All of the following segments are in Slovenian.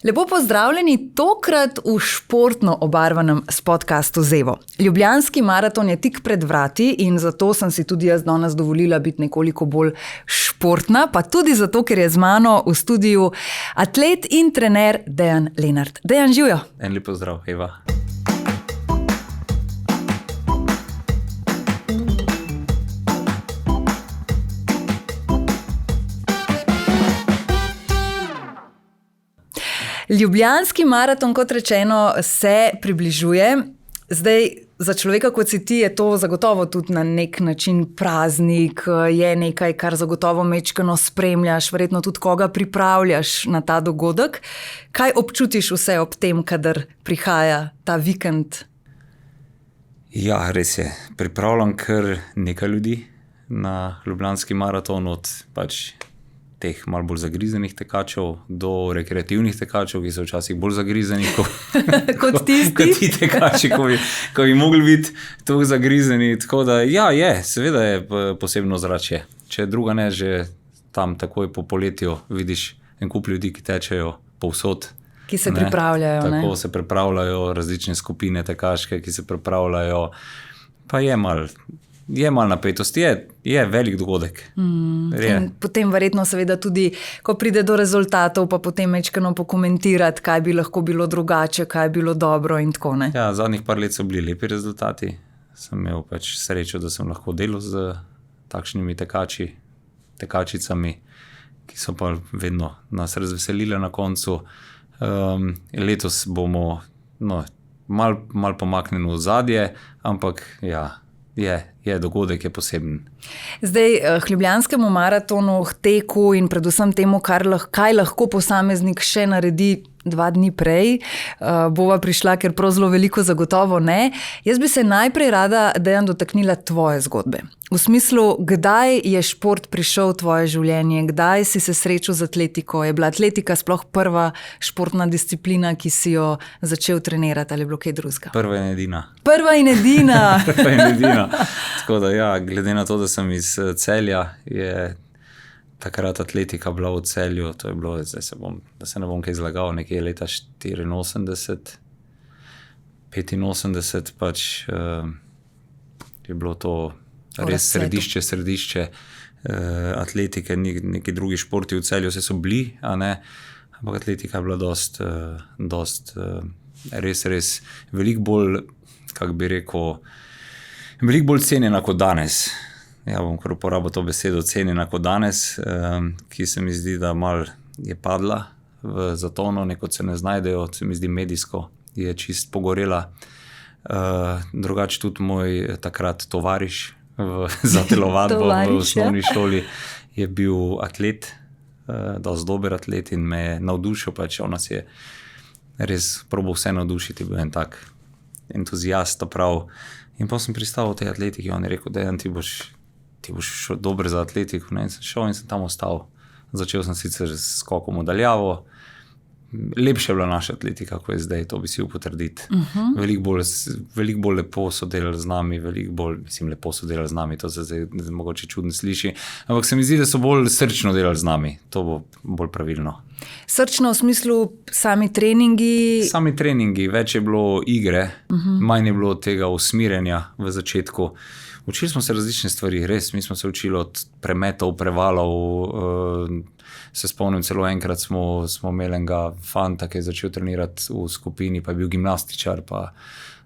Lepo pozdravljeni tokrat v športno obarvanem podcastu Zevo. Ljubljanski maraton je tik pred vrati in zato sem si tudi jaz danes dovolila biti nekoliko bolj športna, pa tudi zato, ker je z mano v studiu atlet in trener Dejan Lenart. Dejan, živjo! En lep pozdrav, Eva. Ljubljanski maraton, kot rečeno, se približuje. Zdaj, za človeka, kot si ti, je to zagotovo tudi na nek način praznik, je nekaj, kar zagotovo mečkano spremljaš, verjetno tudi koga pripravljaš na ta dogodek. Kaj občutiš vse ob tem, kadar prihaja ta vikend? Ja, res je. Pripravljam kar nekaj ljudi na Ljubljanski maraton, od teh malo bolj zagrizenih tekačev do rekreativnih tekačev, ki so včasih bolj zagrizeni kot tisti. Kot ti tekači, ko bi mogli biti tako zagrizeni. Tako da, seveda je posebno zračje. Če druga ne, že tam takoj po poletju vidiš en kup ljudi, ki tečejo povsod. Ki se pripravljajo. Tako se pripravljajo različne skupine tekaške, ki se pripravljajo. Pa je malo napetosti, je velik dogodek. Potem verjetno seveda tudi, ko pride do rezultatov, pa potem mečkano pokomentirati, kaj bi lahko bilo drugače, kaj je bilo dobro in tako ne. Ja, zadnjih par let so bili lepi rezultati. Sem imel srečo, da sem lahko delal z takšnimi tekačicami, ki so pa vedno nas razveselile na koncu. Letos bomo malo pomaknjeni v zadje, ampak dogodek je poseben. Zdaj, k Ljubljanskemu maratonu, k teku in predvsem temu, kaj lahko posameznik še naredi 2 dni prej, bova prišla, ker prav zelo veliko zagotovo ne. Jaz bi se najprej rada, Dejan, dotaknila tvoje zgodbe. V smislu, kdaj je šport prišel v tvoje življenje, kdaj si se srečal z atletiko? Je bila atletika sploh prva športna disciplina, ki si jo začel trenirati, ali je bilo kaj drugega? Prva in edina. Prva in edina. Prva in edina. Tako da glede na to, da sem iz Celja, je takrat atletika bila v Celju, to je bilo, da se ne bom kaj zlagal, nekje leta 84, 85, je bilo to res središče atletike, neki drugi športi v Celju, vse so bili, a ne, ampak atletika je bila dost res veliko bolj, kako bi rekel, veliko bolj cenjena kot danes. Ja, bom kar uporabil to besedo, cenjena kot danes, ki se mi zdi, da malo je padla v zatonu, nekot se ne znajdejo, se mi zdi medijsko, je čist pogorela. Drugače tudi moj takrat tovariš za telovadbo v osnovni šoli je bil atlet, dosti dober atlet in me je navdušil, on nas je res probal vse navdušiti, bil en tak entuzijast, prav. In pa sem pristal v tej atletiki, on je rekel, Dejan, ti boš dober za atletiko, ne? In sem šel in sem tam ostal. Začel sem sicer s skokom v daljavo. Lepša je bila naša atletika, ko je zdaj, to bi si potrditi. Veliko bolj lepo so delali z nami, lepo so delali z nami, to se zdaj mogoče čudno sliši, ampak se mi zdi, da so bolj srčno delali z nami, to bo bolj pravilno. Srčno v smislu sami treningi? Sami treningi, več je bilo igre, manj je bilo tega usmirjanja v začetku. Učili smo se različne stvari, res, mi smo se učili od premetov, prevalov, se spomnim, celo enkrat smo imeli enega fanta, ki je začel trenirati v skupini, pa je bil gimnastičar, pa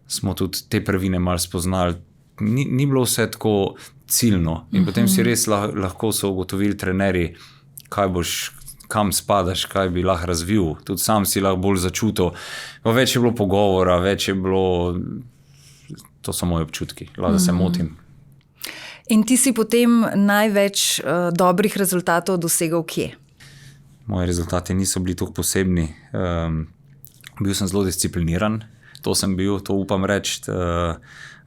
smo tudi te prvine malo spoznali. Ni bilo vse tako ciljno in potem si res lahko so ugotovili trenerji, kam spadaš, kaj bi lahko razvil, tudi sam si lahko bolj začutil. Več je bilo pogovora, več je bilo, to so moji občutki, lahko da se motim. In ti si potem največ dobrih rezultatov dosegal kje? Moji rezultati niso bili tako posebni. Bil sem zelo discipliniran, to sem bil, to upam reči,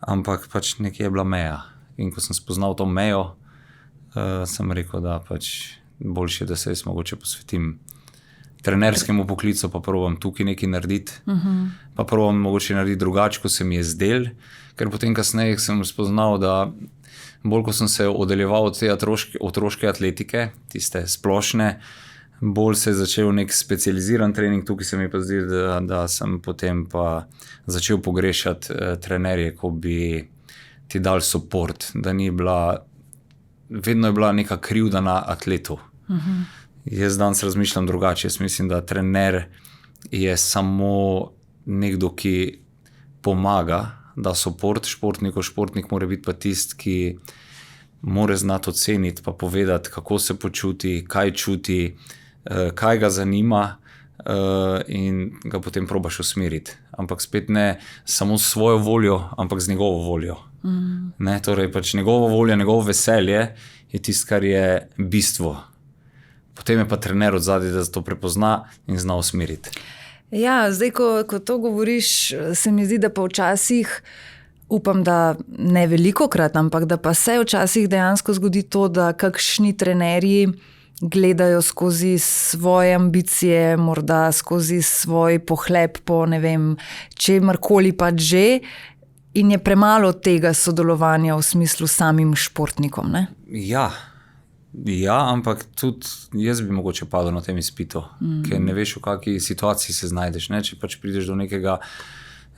ampak nekje je bila meja. In ko sem spoznal to mejo, sem rekel, da boljše, da se jaz mogoče posvetim trenerskemu poklicu, pa probam tukaj nekaj narediti, pa probam mogoče narediti drugače, ko se mi je zdel, ker potem kasneje sem spoznal, da bolj, ko sem se oddaljeval od te otroške atletike, tiste splošne, bolj se je začel nek specializiran trening, tukaj se mi pa zdi, da sem potem pa začel pogrešati trenerje, ko bi ti dal support, da ni bila, vedno je bila neka krivda na atletu. Jaz danes razmišljam drugače, jaz mislim, da trener je samo nekdo, ki pomaga, da support športniku, športnik mora biti pa tist, ki mora znati oceniti pa povedati, kako se počuti, kaj čuti, kaj ga zanima in ga potem probaš usmeriti. Ampak spet ne samo s svojo voljo, ampak z njegovo voljo. Ne, torej pač njegova volja, njegovo veselje je tisto, kar je bistvo. Potem je pa trener od zadaj, da to prepozna in zna usmeriti. Ja, zdaj, ko to govoriš, se mi zdi, da pa včasih, upam, da ne velikokrat, ampak da pa se včasih dejansko zgodi to, da kakšni trenerji gledajo skozi svoje ambicije, morda skozi svoj pohlep po ne vem, čemarkoli pač že, in je premalo tega sodelovanja v smislu samim športnikom, ne? Ja, ampak tudi jaz bi mogoče padel na tem izpitu, ker ne veš, v kakšni situaciji se znajdeš. Ne? Če pač prideš do nekega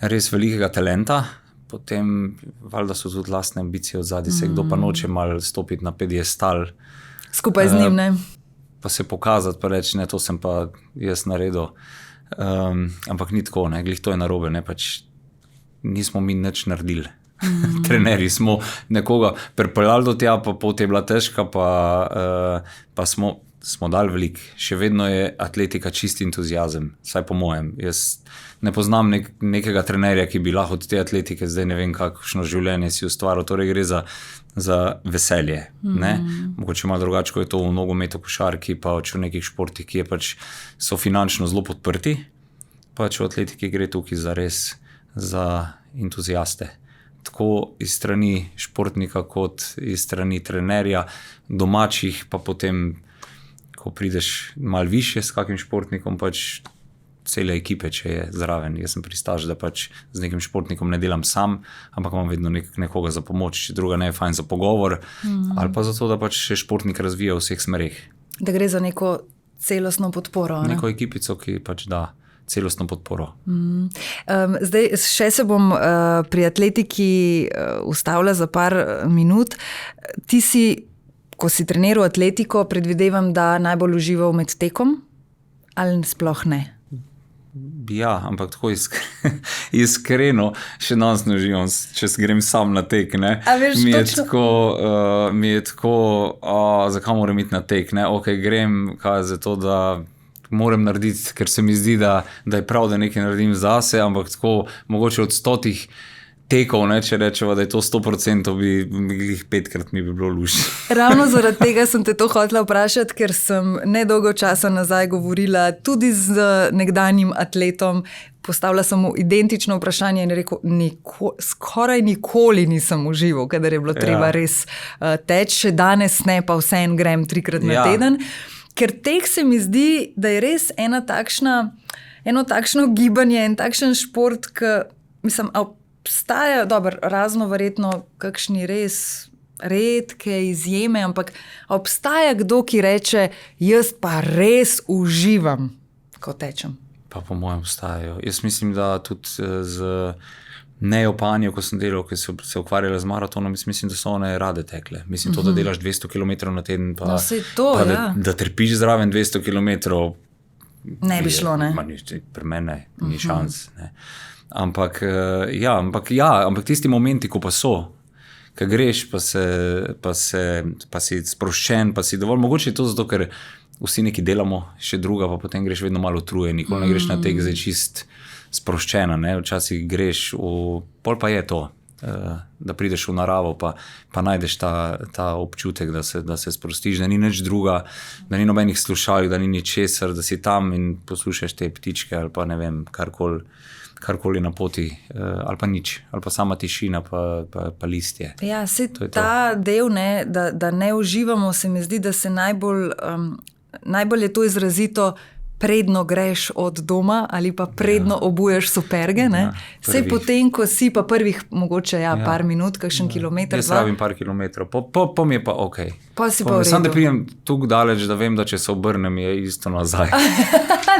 res velikega talenta, potem valjda so tudi lastne ambicije od zadaj, se kdo pa noče malo stopiti na pediestal. Skupaj z njim, ne? Pa se pokazati, pa reči, ne, to sem pa jaz naredil. Ampak ni tako, ne, glih to je narobe, ne, pač nismo mi nič naredili. Trenerji smo nekoga pripeljali do tja, pa pot je bila težka, pa smo dali veliko. Še vedno je atletika čist entuzijazem, saj po mojem. Jaz ne poznam nekega trenerja, ki bi lahko od te atletike zdaj ne vem kakšno življenje si ustvaril, torej gre za veselje. Ne? Mogoče malo drugače, ko je to v nogometu, košarki, pa v nekih športih, ki so finančno zelo podprti, pač v atletiki gre tukaj za entuzijaste. Tako iz strani športnika kot iz strani trenerja, domačih, pa potem, ko prideš malo više s kakim športnikom, pač cele ekipe, če je zraven. Jaz sem pristaš, da pač z nekim športnikom ne delam sam, ampak imam vedno nekoga za pomoč, če druga ne je fajn za pogovor, ali pa zato, da pač še športnik razvija v vseh smereh. Da gre za neko celostno podporo. Ne? Neko ekipico, ki pač da celostno podporo. Zdaj, še se bom pri atletiki ustavila za par minut. Ti si, ko si treniral atletiko, predvidevam, da najbolj užival med tekom, ali sploh ne? Ja, ampak tako iskreno še danes ne uživam, če grem sam na tek. Ne? Mi je tako, zakaj moram iti na tek? Ne? Ok, grem, kaj je za to, da moram narediti, ker se mi zdi, da je prav, da nekaj naredim zase, ampak tako mogoče od 100 tekov, ne, če rečeva, da je to 100%, bi 5krat mi bi bilo lušno. Ravno zaradi tega sem te to hotela vprašati, ker sem nedolgo časa nazaj govorila tudi z nekdanjim atletom, postavila sem mu identično vprašanje in rekel, skoraj nikoli nisem užival, kadar je bilo treba res teči, še danes ne, pa vseeno grem 3krat na teden. Ker tek se mi zdi, da je res eno takšno gibanje, en takšen šport, ki, mislim, obstaja, razno verjetno kakšni res redke izjeme, ampak obstaja kdo, ki reče, jaz pa res uživam, ko tečem. Pa po mojem obstajajo. Jaz mislim, da tudi z Neopanjo, ko sem delal, ki so se ukvarjali z maratonom, mislim, da so one rade tekle. Mislim, to, da delaš 200 km na teden, pa da trpiš zraven 200 km, ne bi šlo, ne? Pri mene ni šans. Ne. Ampak tisti momenti, ko pa so, ko greš, pa si sproščen, pa si dovolj, mogoče je to zato, ker vsi nekaj delamo, še druga, pa potem greš vedno malo utrujen, nikoli ne greš na tek zdaj čist sproščena, ne? Včasih greš pol pa je to, da prideš v naravo, pa najdeš ta občutek, da se sprostiš, da ni nič druga, da ni nobenih slušalk, da ni ničesar, da si tam in poslušaš te ptičke ali pa ne vem, karkoli na poti, ali pa nič, ali pa sama tišina, pa listje. Ja, ta del, ne, da ne uživamo, se mi zdi, da se najbolj je to izrazito predno greš od doma ali pa predno obuješ superge. Sej potem, ko si pa prvih mogoče par minut, kakšen kilometer. Jaz rabim par kilometrov, po mi je pa ok. Pa si pa v redu. Sam da pridem tukaj daleč, da vem, da če se obrnem, je isto nazaj.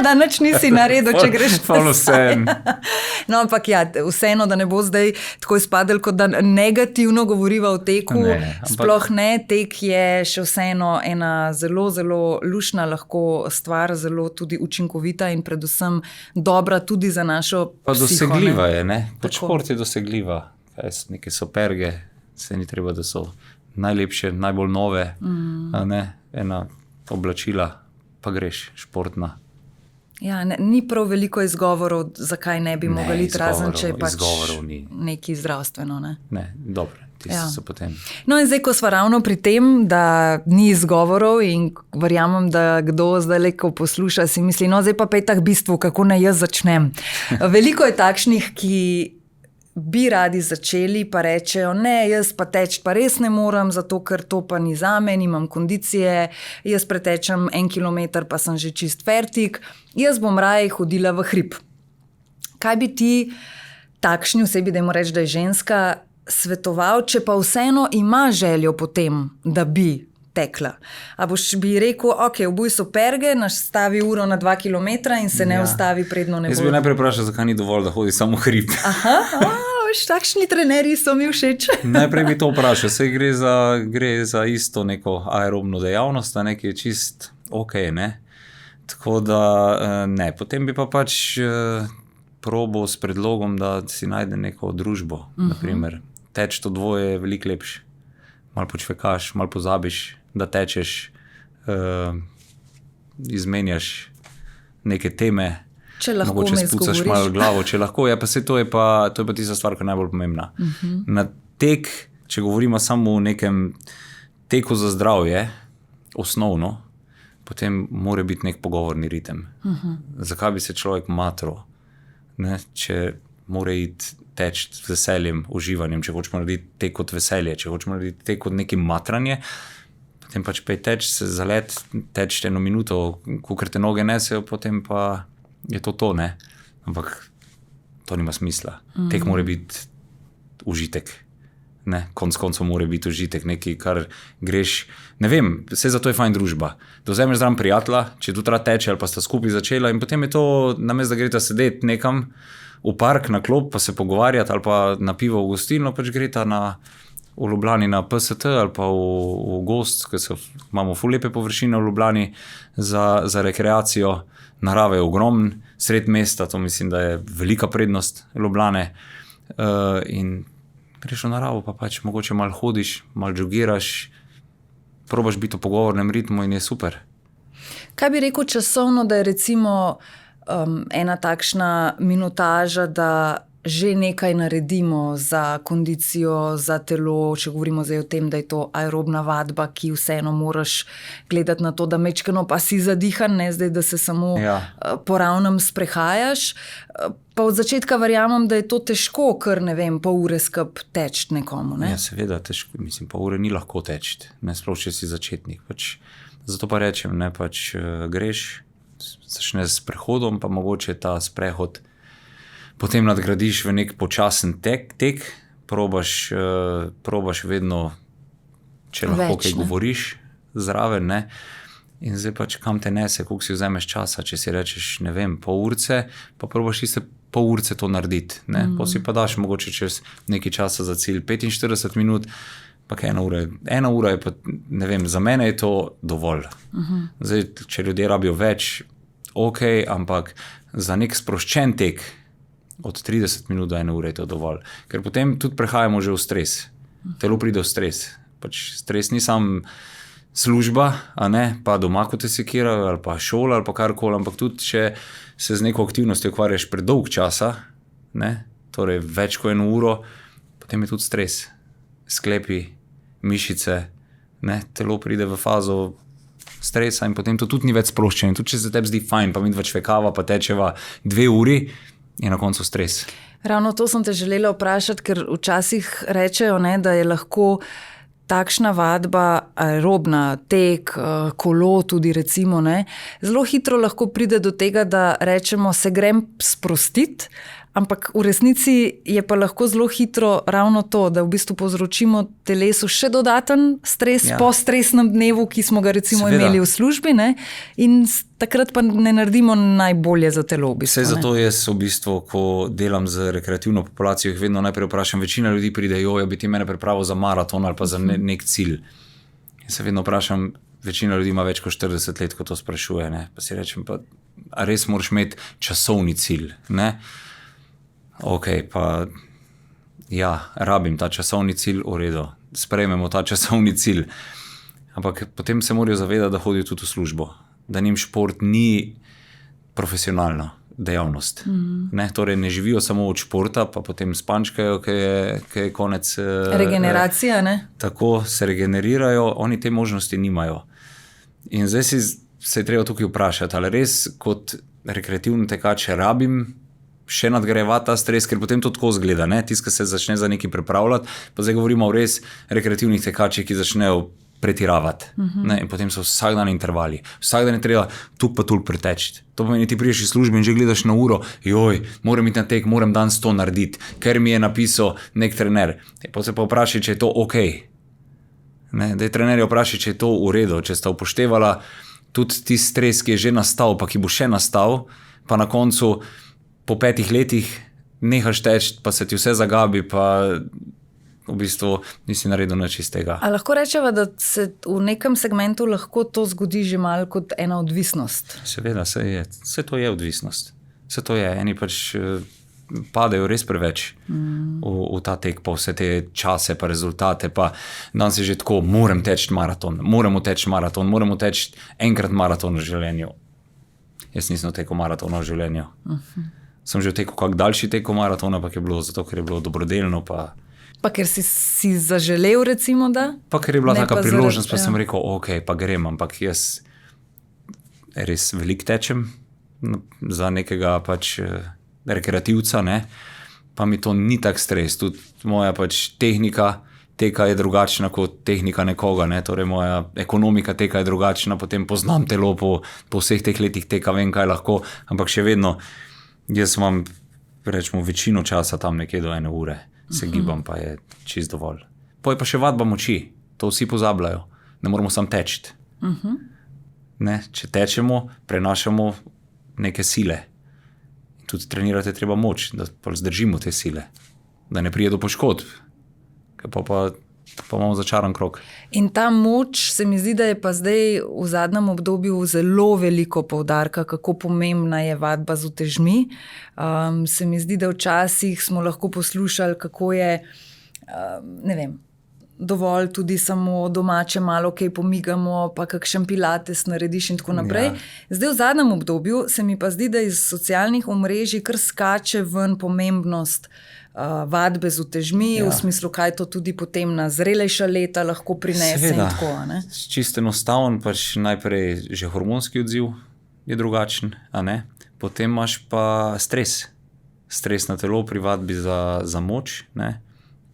Da nič nisi naredil, če greš nazaj. No, ampak vseeno, da ne bo zdaj tako izpadel, kot da negativno govoriva o teku. Sploh ne, tek je še vseeno ena zelo, zelo lušna lahko stvar, zelo tudi učinkovita in predvsem dobra tudi za našo pa psiho. Dosegljiva je, ne? Šport je dosegljiva. Neke superge, se ni treba, da so najlepše, najbolj nove, ena oblačila, pa greš športna. Ja, ni prav veliko izgovorov, zakaj ne bi mogli iti, razen če je pač nekaj zdravstveno. Ne, dobro. Potem. No in zdaj, ko sva ravno pri tem, da ni izgovorov in verjamem, da kdo zdaj, ko posluša, si misli, no zdaj pa petak bistvo, kako naj jaz začnem. Veliko je takšnih, ki bi radi začeli, pa rečejo, ne, jaz pa teč pa res ne morem, zato ker to pa ni zame, nimam kondicije, jaz pretečem 1 kilometer, pa sem že čist fertik, jaz bom raje hodila v hrib. Kaj bi ti takšni osebi, dajmo reči, da je ženska, svetoval, če pa vseeno ima željo potem, da bi tekla? A boš bi rekel, ok, obuj superge, nastavi uro na 2 kilometra in se ne ustavi predno ne bo. Jaz bi najprej vprašal, zakaj ni dovolj, da hodi samo hrib. Takšni trenerji so mi všeč. Najprej bi to vprašal, saj gre za isto neko aerobno dejavnost, ki je čist ok, ne? Tako da ne, potem bi pa pač probal s predlogom, da si najde neko družbo, naprimer. Teč to dvoje je veliko lepše. Malo počvekaš, malo pozabiš, da tečeš, izmenjaš neke teme, če lahko mogoče spucaš malo glavo, če lahko, pa se to je pa tista stvar, ki je najbolj pomembna. Na tek, če govorimo samo o nekem teku za zdravje, osnovno, potem mora biti nek pogovorni ritem. Zakaj bi se človek matral, če mora iti teč z veseljem, uživanjem, če hočemo narediti tek kot veselje, če hočemo narediti tek kot neki matranje, potem pač pej teč, se zalet, teč 1 minuto, kakor te noge nesejo, potem pa je to, ne. Ampak to nima smisla. Tek mora biti užitek. Ne, konc koncev mora biti užitek, nekaj, kar greš, ne vem, vse zato je fajn družba. Da vzameš zraven prijatelja, če tu treba teče ali pa sta skupaj začela in potem je to, namesto da greta sedeti nekam v park, na klop, pa se pogovarjati ali pa na pivo v gostilno, pač greta v Ljubljani na PST ali pa v gost, ker imamo ful lepe površine v Ljubljani za rekreacijo, narave je ogromen, sred mesta, to mislim, da je velika prednost Ljubljane in greš v naravo, pa pač mogoče malo hodiš, malo jogiraš, probaš biti v pogovornem ritmu in je super. Kaj bi rekel časovno, da je recimo ena takšna minutaža, da že nekaj naredimo za kondicijo, za telo, če govorimo zdaj o tem, da je to aerobna vadba, ki vseeno moraš gledati na to, da mečkeno pa si zadihan, ne zdaj, da se samo po ravnem sprehajaš. Pa od začetka verjamem, da je to težko, ker ne vem, pol ure skup teči nekomu, ne? Ja, seveda, težko, mislim, pol ure ni lahko teči, ne, sploh če si začetnik. Pač, zato pa rečem, ne, pač greš, začne s prehodom, pa mogoče ta sprehod potem nadgradiš v nek počasen tek, probaš vedno, če lahko kaj govoriš zraven, ne? In zdaj pač kam te nese, koliko si vzameš časa, če si rečeš, ne vem, pol urce, pa probaš tiste pol urce to narediti, ne? Pa si pa daš mogoče čez nekaj časa za cilj 45 minut, pa 1 ura. 1 ura je pa, ne vem, za mene je to dovolj. Zdaj, če ljudje rabijo več, ok, ampak za nek sproščen tek, od 30 minut do 1 ure je to dovolj. Ker potem tudi prehajamo že v stres. Telo pride v stres. Pač stres ni sam služba, a ne, pa doma, ko te sekirajo, ali pa šola, ali pa karkoli, ampak tudi, če se z neko aktivnostjo ukvarjaš predolg časa, ne, torej več kot 1 uro, potem je tudi stres. Sklepi, mišice, ne, telo pride v fazo stresa in potem to tudi ni več sproščeno. Tudi če se tebi zdi fajn, pa midva čvekava, pa tečeva 2 uri, je na koncu stres. Ravno to sem te želela vprašati, ker včasih rečejo, ne, da je lahko takšna vadba, aerobna, tek, kolo tudi recimo, ne, zelo hitro lahko pride do tega, da rečemo, se grem sprostiti, ampak v resnici je pa lahko zelo hitro ravno to, da v bistvu povzročimo telesu še dodaten stres po stresnem dnevu, ki smo ga recimo imeli v službi, ne, in takrat pa ne naredimo najbolje za telo. V bistvu, zato jaz v bistvu, ko delam z rekreativno populacijo, jih vedno najprej vprašam, večina ljudi pride, bi ti mene pripravil za maraton ali pa za nek cilj. In se vedno vprašam, večina ljudi ima več kot 40 let, ko to sprašuje, ne, pa si rečem, a res moraš imeti časovni cilj, ne? Ok, pa rabim ta časovni cilj, v redu, sprejmemo ta časovni cilj. Ampak potem se morajo zavedati, da hodijo tudi v službo, da njim šport ni profesionalna dejavnost. Ne, torej ne živijo samo od športa, pa potem spančkajo, ki je konec... Regeneracija, ne? Tako se regenerirajo, oni te možnosti nimajo. In zdaj se je treba tukaj vprašati, ali res kot rekreativni tekač rabim še nadgrajevati ta stres, ker potem to tako zgleda, ne? Tisti, ki se začne za nekaj pripravljati, pa zdaj govorimo o res rekreativnih tekačih, ki začnejo pretiravati. Ne? In potem so vsak dan intervali. Vsak dan je treba tuk pa tuk preteči. To pomeni, ti priješ iz službe in že gledaš na uro, moram iti na tek, moram danes to narediti, ker mi je napisal nek trener. Pa se pa vprašaj, če je to ok. Ne? Da je trenerja vprašaj, če je to v redu, če sta upoštevala tudi ti stres, ki je že nastal, pa ki bo še nastal, pa na koncu po 5 letih nehaš teči, pa se ti vse zagabi, pa v bistvu nisi naredil nič iz tega. A lahko rečeva, da se v nekem segmentu lahko to zgodi že malo kot ena odvisnost? Seveda, vse to je odvisnost. Vse to je. Eni pač padejo res preveč v ta tek, pa vse te čase, pa rezultate, pa danes je že tako, moram teči maraton, moramo teči enkrat maraton v življenju. Jaz nisem tekel maratona v življenju. Sem že tekel kak daljši teko maratona, pa je bilo zato, ker je bilo dobrodelno, pa ker si zaželel, recimo, da? Pa ker je bila taka priložnost, pa sem rekel, ok, pa grem, ampak jaz res veliko tečem za nekega pač rekreativca, ne, pa mi to ni tak stres, tudi moja pač tehnika teka je drugačna kot tehnika nekoga, ne, torej moja ekonomika teka je drugačna, potem poznam telo po vseh teh letih teka, vem, kaj lahko, ampak še vedno, jaz imam, rečemo, večino časa tam nekje do 1 ure, se gibam, pa je čist dovolj. Pa je pa še vadba moči, to vsi pozabljajo, ne moramo sam teči. Ne, če tečemo, prenašamo neke sile. Tudi trenirate treba moč, da pa zdržimo te sile, da ne prije do poškodb, pa imamo začaran krog. In ta moč se mi zdi, da je pa zdaj v zadnjem obdobju zelo veliko poudarka, kako pomembna je vadba z utežmi. Se mi zdi, da včasih smo lahko poslušali, kako je, ne vem, dovolj tudi samo domače malo kaj pomigamo, pa kakšen pilates narediš in tako naprej. Zdaj v zadnjem obdobju se mi pa zdi, da iz socialnih omrežij kar skače ven pomembnost vadbe z utežmi, v smislu, kaj to tudi potem na zrelejša leta lahko prinese. Seveda, in tako, ne? Čisto enostaven, pač najprej že hormonski odziv je drugačen, a ne? Potem imaš pa stres. Stres na telo pri vadbi za moč, ne?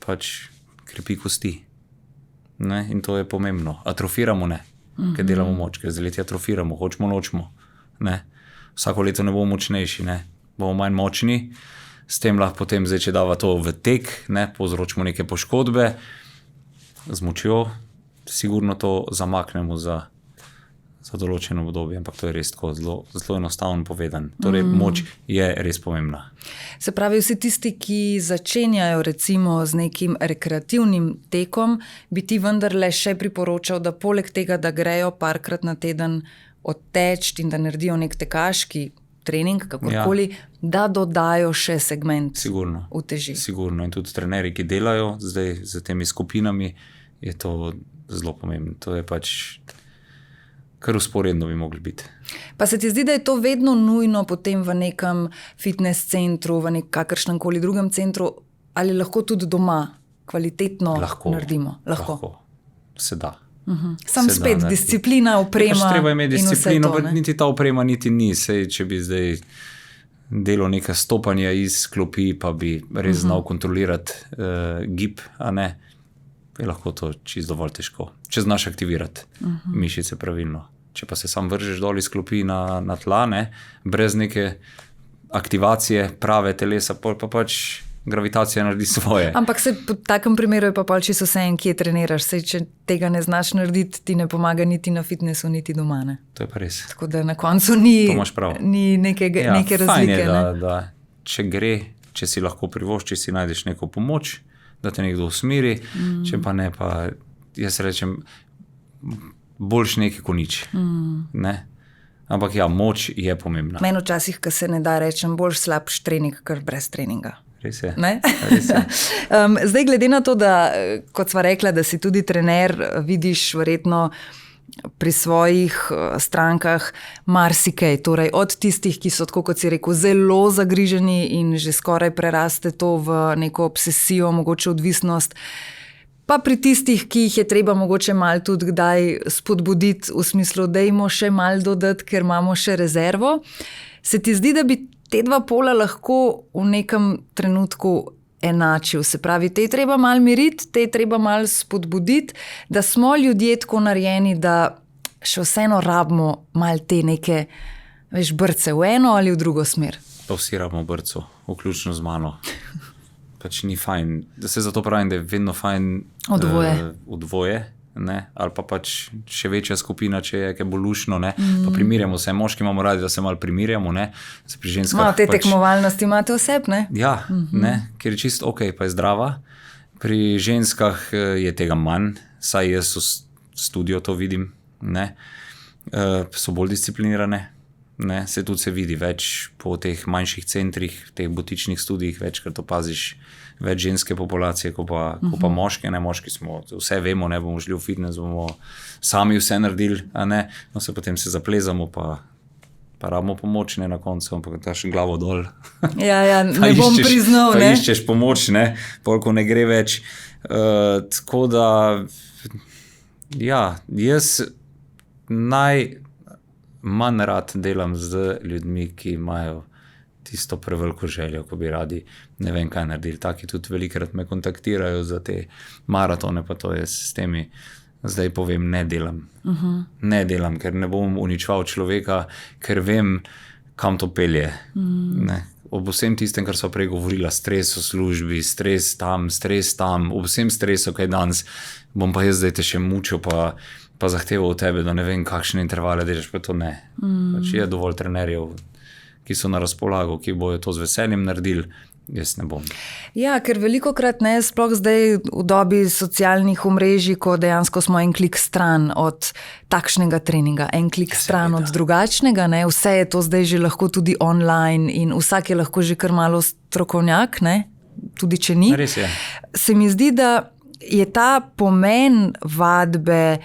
Pač krepi kosti. Ne? In to je pomembno. Atrofiramo, ne? Ker delamo moč, ker zdaj leti atrofiramo, hočemo, nočemo. Ne? Vsako leto ne bomo močnejši, ne? Bomo manj močni. S tem lahko potem zdaj, če dava to v tek, ne, povzročimo neke poškodbe, z močjo sigurno to zamaknemo za določeno obdobje, ampak to je res tako zelo enostavno povedan. Torej, moč je res pomembna. Se pravi, vsi tisti, ki začenjajo recimo z nekim rekreativnim tekom, bi ti vendarle še priporočal, da poleg tega, da grejo parkrat na teden odteči in da naredijo nek tekaški trening, kakorkoli, da dodajo še segment uteži. Sigurno. In tudi trenerji, ki delajo zdaj z temi skupinami, je to zelo pomembno. To je pač kar usporedno bi mogli biti. Pa se ti zdi, da je to vedno nujno potem v nekem fitness centru, v kakršnem koli drugem centru, ali lahko tudi doma kvalitetno naredimo? Lahko. Se da. Sam spet disciplina, oprema treba imeti disciplino, in vse to, niti ta oprema niti ni. Sej, če bi zdaj delo neka stopanja iz klopi, pa bi res znal kontrolirati gib, a ne. je lahko to čisto dovolj težko, če znaš aktivirati mišice pravilno. Če pa se sam vržeš dol iz klopi na tla, ne, brez neke aktivacije prave telesa, pa pač gravitacija naredi svoje. Ampak se v takem primeru je pa pol čisto vseeno, kje treniraš. Sej, če tega ne znaš narediti, ti ne pomaga niti na fitnessu, niti doma. Ne? To je pa res. Tako da na koncu ni neke razlike. Fajn je, da če gre, če si lahko privošči, si najdeš neko pomoč, da te nekdo usmeri, če pa ne, pa jaz rečem, boljš nekaj kot nič. Ne? Ampak ja, moč je pomembna. Meni včasih, ko se ne da, rečem, bolj slabš trening, kar brez treninga. Res je. Res je. Zdaj, glede na to, da, kot sva rekla, da si tudi trener, vidiš verjetno pri svojih strankah marsikaj, torej od tistih, ki so, tako kot si rekel, zelo zagriženi in že skoraj preraste to v neko obsesijo, mogoče odvisnost, pa pri tistih, ki jih je treba mogoče malo tudi kdaj spodbuditi v smislu, dajmo še malo dodati, ker imamo še rezervo. Se ti zdi, da bi te dva pola lahko v nekem trenutku enačil? Se pravi, te je treba malo miriti, te je treba malo spodbuditi, da smo ljudje tako narejeni, da še vseeno rabimo malo te neke, veš, brce v eno ali v drugo smer. Pa vsi rabimo brco, vključno z mano. Pač ni fajn, da se zato pravim, da je vedno fajn v dvoje, ne? Ali pa pač še večja skupina, če je kaj bolj lušno, ne? Pa primirjamo se, moški imamo radi, da se malo primirjamo, ne? Se pri ženskah malo te tekmovalnosti imate oseb, ne? Ja, ne? Ker je čisto ok, pa je zdrava. Pri ženskah je tega manj, saj jaz v studiu to vidim, ne? So bolj disciplinirane, ne? Se tudi se vidi več po teh manjših centrih, teh butičnih studijih, večkrat opaziš več ženske populacije, ko pa moške, ne, moški smo, vse vemo, ne, bomo šli v fitness, bomo sami vse naredili, a ne, no se potem se zaplezamo, pa rabimo pomoč, ne, na koncu, ampak daš glavo dol. Ja, ne bom priznal, ne. Pa iščeš pomoč, ne, polko ne gre več. Tako da, ja, jaz manj rad delam z ljudmi, ki imajo tisto preveliko željo, ko bi radi ne vem kaj naredili. Taki tudi velikrat me kontaktirajo za te maratone, pa to jaz s temi zdaj povem, ne delam. Ne delam, ker ne bom uničeval človeka, ker vem, kam to pelje. Ne. Ob vsem tistem, kar so prej govorila, stres v službi, stres tam, ob vsem stresu, kaj danes, bom pa jaz zdaj te še mučil, pa zahteval od tebe, da ne vem, kakšne intervale delaš, pa to ne. Pač je dovolj trenerjev, ki so na razpolago, ki bojo to z veseljem naredili, jaz ne bom. Ja, ker velikokrat ne, sploh zdaj v dobi socialnih omrežij, ko dejansko smo en klik stran od takšnega treninga, en klik stran od drugačnega, ne, vse je to zdaj že lahko tudi online in vsak je lahko že kar malo strokovnjak, ne, tudi če ni. Res je. Se mi zdi, da je ta pomen vadbe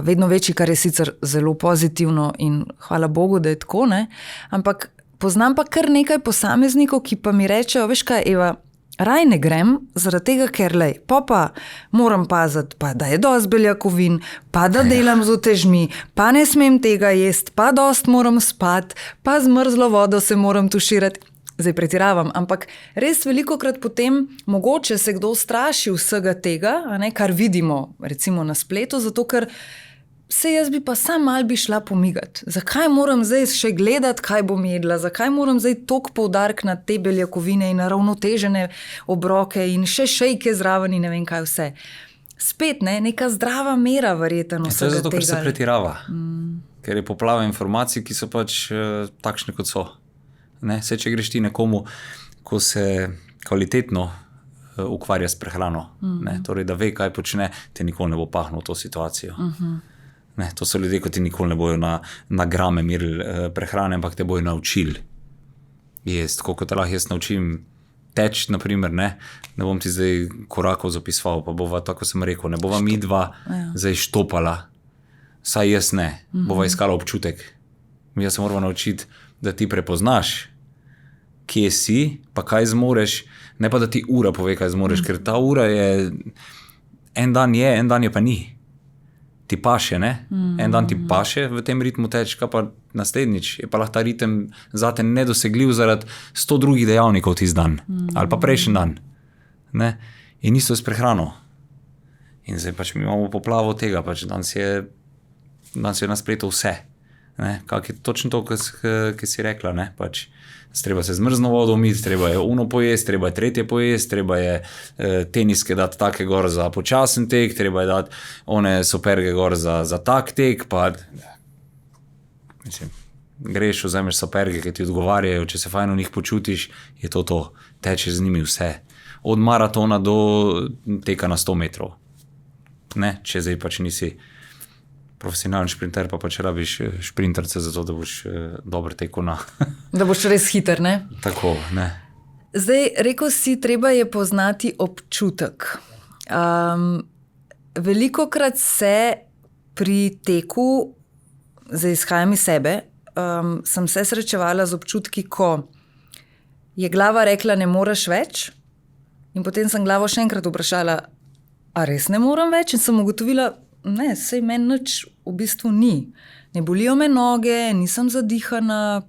vedno večji, kar je sicer zelo pozitivno in hvala Bogu, da je tako, ne, ampak poznam pa kar nekaj posameznikov, ki pa mi rečejo, veš kaj, Eva, raj ne grem, zaradi tega, ker lej, pa moram paziti, pa da je dosti beljakovin, pa da delam z utežmi, pa ne smem tega jesti, pa dosti moram spati, pa z mrzlo vodo se moram tuširati. Zdaj pretiravam, ampak res velikokrat potem mogoče se kdo straši vsega tega, a ne, kar vidimo recimo na spletu, zato ker se jaz bi pa sam malo bi šla pomigati. Zakaj moram zdaj še gledati, kaj bom jedla? Zakaj moram zdaj toliko poudark na te beljakovine in na ravnotežene obroke in še šejke zraven in ne vem kaj vse. Spet, ne, neka zdrava mera verjetno vsega tega. To je zato, ker se pretirava. Ker je poplava informacij, ki so pač takšne, kot so. Ne? Saj, če greš ti nekomu, ko se kvalitetno ukvarja s prehrano, ne? Torej, da ve, kaj počne, te nikoli ne bo pahnil v to situacijo. Ne, to so ljudje, ki ti nikoli ne bojo na grame merili prehrane, ampak te bojo naučili jesti. Tako kot te lahko jaz naučim teči, naprimer, ne bom ti zdaj korakov zapisoval, pa bova, tako sem rekel, ne bova mi dva zdaj štopala, saj jaz ne, bova iskala občutek. Mi se moramo naučiti, da ti prepoznaš, kje si, pa kaj zmoreš, ne pa da ti ura pove, kaj zmoreš, ker ta ura je, en dan je pa ni. Ti paše, ne? En dan ti paše v tem ritmu tečka, pa naslednjič je pa lahko ta ritem zate nedosegljiv zaradi 100 drugih dejavnikov tisti dan, ali pa prejšnji dan. Ne? In isto s prehrano. In zdaj pač mi imamo poplavo tega, pač danes je na spletu vse. Kak je točno to, ki si rekla, ne, pač treba se zmrzno vodo umiti, treba je uno pojesti, treba je tretje pojesti, treba je teniske dati take gor za počasen tek, treba je dati one superge gor za tak tek, pa mislim, greš, vzameš superge, ki ti odgovarjajo, če se fajn v njih počutiš, je to, teče z njimi vse. Od maratona do teka na 100 metrov. Ne, če zdaj pač nisi profesionalen šprinter, pa pač rabiš šprinterce za to, da boš dobro tekel na. Da boš res hiter, ne? Tako, ne. Zdaj, rekel si, treba je poznati občutek. Velikokrat se pri teku, zdaj izhajam iz sebe, sem se srečevala z občutki, ko je glava rekla, ne moreš več, in potem sem glavo še enkrat vprašala, a res ne morem več? In sem ugotovila, ne, sej meni nič v bistvu ni. Ne bolijo me noge, nisem zadihana,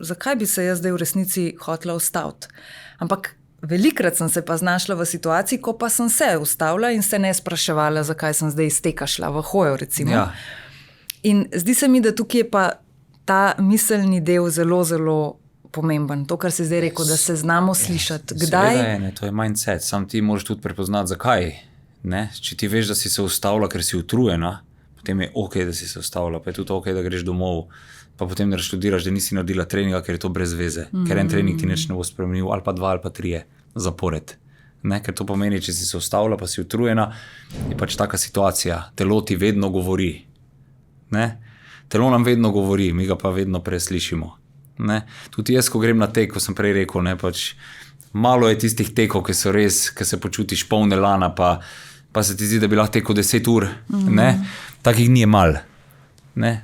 zakaj bi se jaz zdaj v resnici hotela ustaviti? Ampak velikrat sem se pa znašla v situaciji, ko pa sem se ustavila in se ne spraševala, zakaj sem zdaj iz teka šla v hojo, recimo. Ja. In zdi se mi, da tukaj je pa ta miselni del zelo, zelo pomemben. To, kar si zdaj rekel, da se znamo slišati. Kdaj? Seveda je, ne, to je mindset. Sam ti moraš tudi prepoznati, zakaj. Ne? Če ti veš, da si se ustavila, ker si utrujena, potem je ok, da si se ustavila, pa je tudi ok, da greš domov, pa potem ne študiraš, da nisi naredila treninga, ker je to brez veze. Ker en trening ti nič ne bo spremenil, ali pa 2 ali pa 3 zapored. Ne? Ker to pomeni, če si se ustavila, pa si utrujena, je pač taka situacija. Telo ti vedno govori. Ne? Telo nam vedno govori, mi ga pa vedno preslišimo. Ne? Tudi jaz, ko grem na tek, ko sem prej rekel, ne, pač malo je tistih tekov, ki so res, ki se počutiš polne lana, pa se ti zdi, da bi lahko tekel 10 ur. Takih ni malo.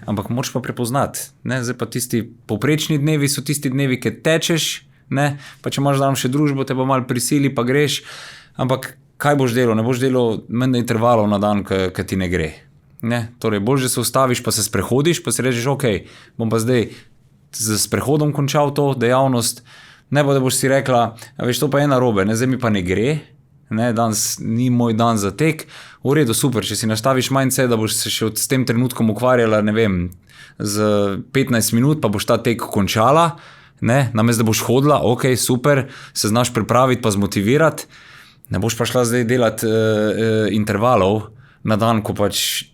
Ampak moraš pa prepoznati. Ne? Zdaj pa tisti povprečni dnevi so tisti dnevi, ki tečeš, ne? Pa če imaš dan še družbo, te pa malo prisili, pa greš. Ampak kaj boš delal? Ne boš delal manj intervalov na dan, ki ti ne gre. Ne? Torej, bolj že se ustaviš, pa se sprehodiš, pa si rečeš, ok, bom pa zdaj z sprehodom končal to dejavnost. Ne bo, da boš si rekla, veš, to pa je narobe, ne, zdaj mi pa ne gre, ne, danes ni moj dan za tek, v redu, super, če si nastaviš mindset, da boš se še s tem trenutkom ukvarjala, ne vem, z 15 minut, pa boš ta tek končala, ne, namesto da boš hodila, ok, super, se znaš pripraviti pa zmotivirati, ne boš pa šla zdaj delati intervalov na dan, ko pač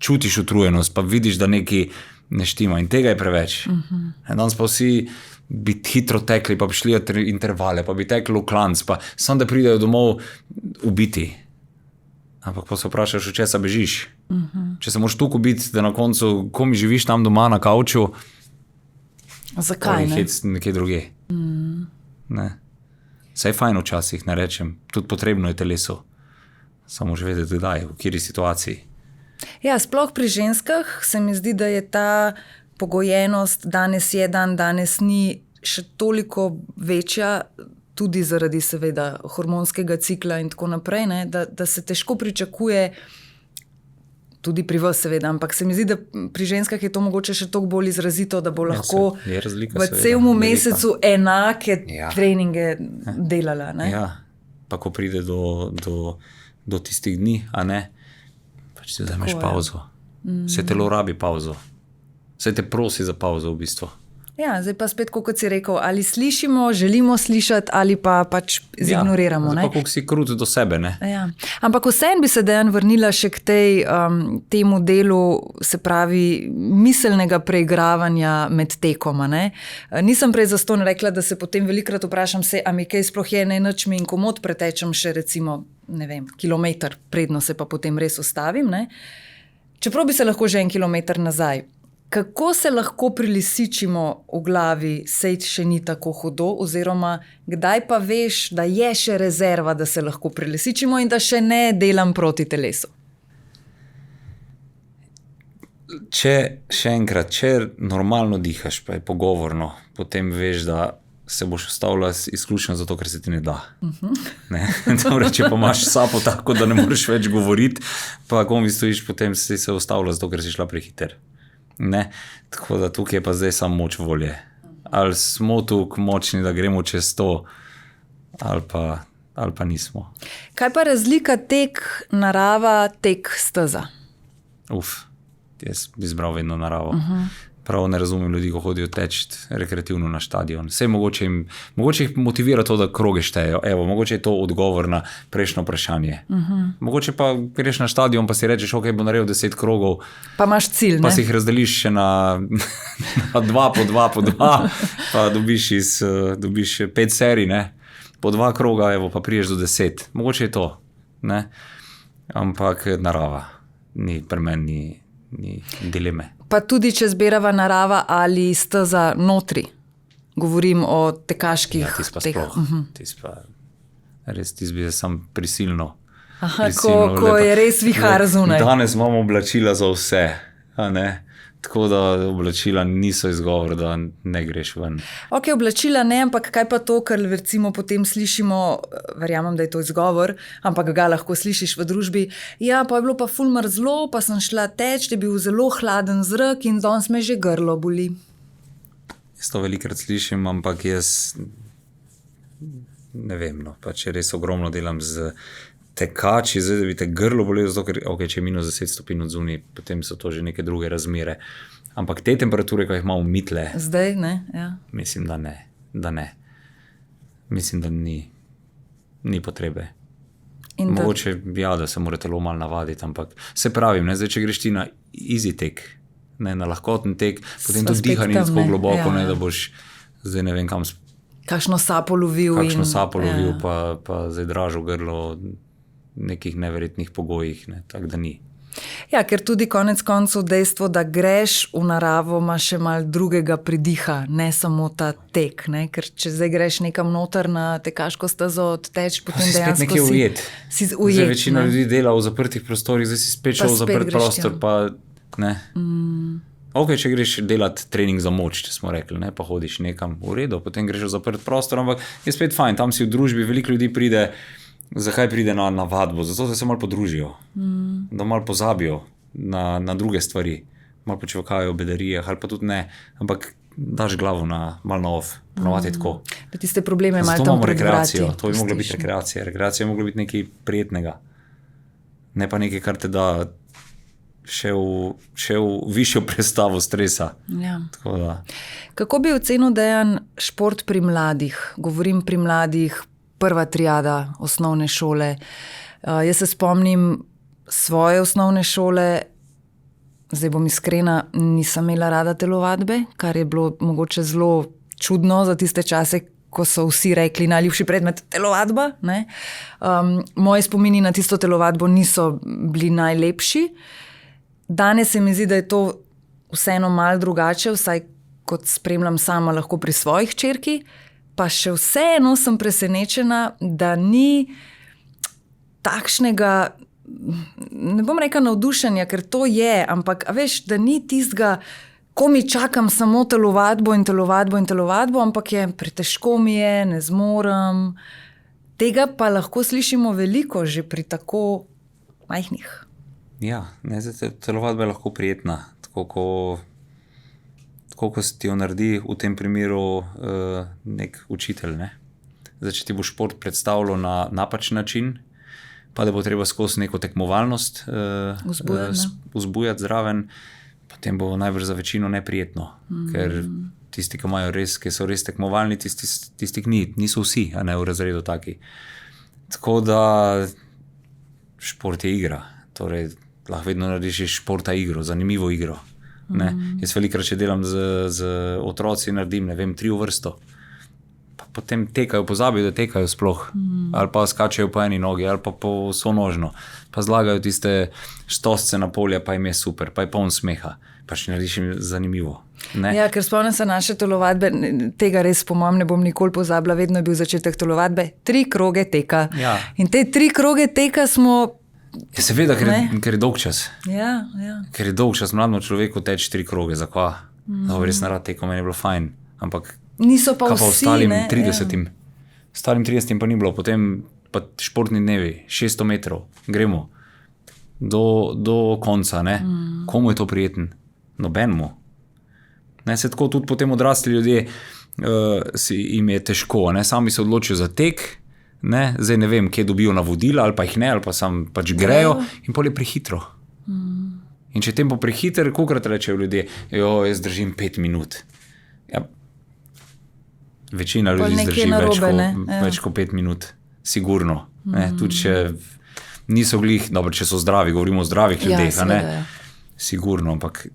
čutiš utrujenost, pa vidiš, da nekaj ne štima in tega je preveč. Danes pa vsi bi hitro tekli, pa bi šli intervale, pa bi tekli v klanc, pa samo da pridejo domov ubiti. Ampak pa se vprašaš, v česa bežiš. Če se moraš tukaj ubiti, da na koncu, ko mi živiš tam doma na kavču, zakaj ne? Nekje druge. Ne. Saj je fajn včasih, ne rečem, tudi potrebno je telesu. Samo že vedeti, kdaj, v kateri situaciji. Ja, sploh pri ženskah se mi zdi, da je ta pogojenost danes je dan, danes ni še toliko večja, tudi zaradi seveda hormonskega cikla in tako naprej, ne, da se težko pričakuje, tudi pri vas seveda, ampak se mi zdi, da pri ženskah je to mogoče še toliko bolj izrazito, da bo lahko v celem mesecu enake treninge delala. Ne? Ja, pa ko pride do tistih dni, a ne, pač ti vzameš pauzo. Se telo rabi pauzo. Se te prosi za pauzo v bistvu. Ja, zdaj pa spet, kot si rekel, ali slišimo, želimo slišati, ali pa pač zignoriramo. Ja, pa koliko si krut do sebe, ne. Ja. Ampak vseeno bi se Dejan vrnila še k temu delu, se pravi, miselnega preigravanja med tekoma, ne. Nisem prej zastonj rekla, da se potem velikrat vprašam se, a mi kaj sploh je, ne, nič mi in komot pretečem še recimo, ne vem, kilometer, predno se pa potem res ustavim, ne. Čeprav bi se lahko že 1 kilometer nazaj. Kako se lahko prilisičimo v glavi, sej še ni tako hudo, oziroma kdaj pa veš, da je še rezerva, da se lahko prilisičimo in da še ne delam proti telesu? Še enkrat, če normalno dihaš, pa je pogovorno, potem veš, da se boš ustavila izključno zato, ker se ti ne da. Ne? Torej, če pa imaš sapo tako, da ne moreš več govoriti, pa ko mi stojiš, potem si se ustavila zato, ker si šla prehiter. Ne, tako da tukaj je pa zdaj samo moč volje. Ali smo tukaj močni, da gremo čez to, ali pa ali pa nismo. Kaj pa razlika tek narava, tek steza? Jaz bi izbral vedno naravo. Prav ne razumem ljudi, ko hodijo teči rekreativno na stadion. Vse mogoče jih motivira to, da kroge štejejo. Evo, mogoče je to odgovor na prejšnjo vprašanje. Mogoče pa greš na stadion pa si rečeš, ok, bo naredil 10 krogov. Pa imaš cilj, ne? Pa si jih razdeliš še na 2 po 2 po 2, pa dobiš 5 serij, ne? Po 2 kroga, evo, pa priješ do 10. Mogoče je to, ne? Ampak narava, pri meni ni dileme. Pa tudi, če zberava narava ali steza notri. Govorim o tekaških teh. Tis pa res, bi sam prisilno. Ko je res vihar zunaj. Danes imamo oblačila za vse, a ne? Tako da oblačila niso izgovor, da ne greš ven. Ok, oblačila ne, ampak kaj pa to, kar recimo potem slišimo, verjamem, da je to izgovor, ampak ga lahko slišiš v družbi. Ja, pa je bilo pa ful mrzlo, pa sem šla teč, da je bil zelo hladen zrak in danes me že grlo boli. Jaz to velikrat slišim, ampak jaz ne vem, no, pa če res ogromno delam z tekači, zdaj da bi te grlo bolelo, zato ker če je minus 10 stopinj od zunaj, potem so to že neke druge razmere. Ampak te temperature, ko jih imamo mitle, zdaj ne, ja. Mislim, da ne. Mislim, da ni potrebe. Mogoče, ja, da se mora telo malo navaditi, ampak se pravim, ne, zdaj, če greš ti na easy tek, ne, na lahkoten tek, potem tudi dihanje ni tako globoko, ne, da boš zdaj ne vem kam kakšno sapo lovil, pa zdaj dražil grlo nekih neverjetnih pogojih, ne, tako da ni. Ja, ker tudi konec koncev dejstvo, da greš v naravo, ima še malo drugega pridiha, ne samo ta tek, ne, ker če zdaj greš nekam noter na tekaško stezo odteč, potem dejansko si ujet. Zdaj večina ljudi dela v zaprtih prostorih, zdaj si spet šel v zaprt prostor, pa ne. Ok, če greš delati trening za moč, če smo rekli, ne, pa hodiš nekam v redu, potem greš v zaprt prostor, ampak je spet fajn, tam si v družbi, veliko ljudi pride. Zakaj pride na vadbo? Zato se malo podružijo, da malo pozabijo na druge stvari, malo počivakajo v bedarijah ali pa tudi ne, ampak daš glavo malo na off, ponovati tako. Da tiste probleme malo tam pred vrati. To bi mogla biti rekreacija. Rekreacija je mogla biti nekaj prijetnega, ne pa nekaj, kar te da še v višjo prestavo stresa. Ja. Tako da. Kako bi ocenil Dejan šport pri mladih? Govorim pri mladih, prva triada osnovne šole. Jaz se spomnim svoje osnovne šole, zdaj bom iskrena, nisem imela rada telovadbe, kar je bilo mogoče zelo čudno za tiste čase, ko so vsi rekli najljubši predmet telovadba. Moji spomini na tisto telovadbo niso bili najlepši. Danes se mi zdi, da je to vseeno malo drugače, vsaj kot spremljam sama lahko pri svojih hčerki, pa še vseeno sem presenečena, da ni takšnega, ne bom rekla navdušenja, ker to je, ampak veš, da ni tistega, ko mi čakam samo telovadbo, ampak je pretežko mi je, ne zmorem. Tega pa lahko slišimo veliko že pri tako majhnih. Ja, telovadba je lahko prijetna, tako ko se ti jo naredi v tem primeru nek učitelj. Ne? Zdaj, če ti bo šport predstavljal na napačen način, pa da bo treba skozi neko tekmovalnost vzbujati zraven, potem bo najbrž za večino neprijetno, ker tisti, ki so res tekmovalni, tisti niso vsi, a ne v razredu taki. Tako da šport je igra, torej lahko vedno narediš iz športa igro, zanimivo igro. Ne? Jaz velikrat, če delam z otroci, naredim, ne vem, 3 v vrsto. Pa potem tekajo, pozabijo, da tekajo sploh. Ali pa skačejo po eni nogi, ali pa po sonožno. Pa zlagajo tiste štosce na polje, pa jim je super, pa je poln smeha. Pa še narediš jim zanimivo. Ne? Ja, ker spomnim se naše telovadbe, tega res po mojem ne bom nikoli pozabila, vedno je bil začetek telovadbe, 3 kroge teka. Ja. In te 3 kroge teka smo... Ja, seveda, ker je dolg čas. Ja. Ker je dolg čas, mlademu človeku teči 3 kroge, za kva? Res narad teko, meni je bilo fajn. Ampak niso pa vsi, ostalim 30. Ostalim 30 pa ni bilo, potem pa športni dnevi, 600 metrov, gremo do konca, ne? Komu je to prijeten? Nobenemu. Ne, se tako tudi potem odrasli ljudje jim je težko, ne? Sami se odločijo za tek, ne? Zdaj ne vem, kje dobijo navodila, ali pa jih ne, ali pa sam pač grejo in pol je prehitro. In če tempo prehiter, kolikrat rečejo ljudje, jaz držim 5 minut. Ja, večina ljudi zdrži več kot 5 minut, sigurno. Tudi če niso glih, dobro, če so zdravi, govorimo o zdravih ljudeh, sigurno, ampak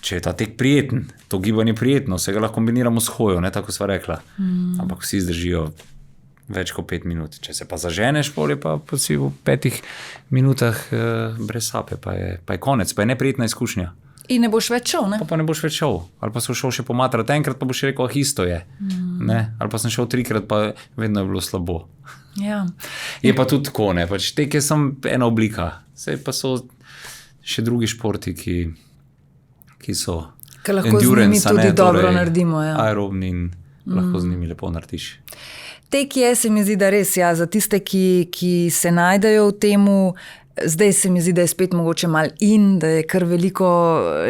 če je ta tek prijeten, to gibanje prijetno, se ga lahko kombiniramo s hojo, tako sva rekla. Ampak vsi zdržijo več kot 5 minut. Če se pa zaženeš, pol je pa si v 5 minutah brez sape, pa je konec, pa je neprijetna izkušnja. In ne boš več šel, ne? Pa ne boš več šel. Ali pa sem šel še pomatrati enkrat, pa boš rekel, isto je. Ali pa sem šel 3-krat, pa vedno je bilo slabo. Ja. Je pa tudi tako, pač tek je samo ena oblika. Sej pa so še drugi športi, ki so lahko endurance, z njimi tudi dobro naredimo. Aerobni in lahko z njimi lepo narediš. Tek je, se mi zdi, da res, za tiste, ki se najdejo v temu, zdaj se mi zdi, da je spet mogoče malo da je kar veliko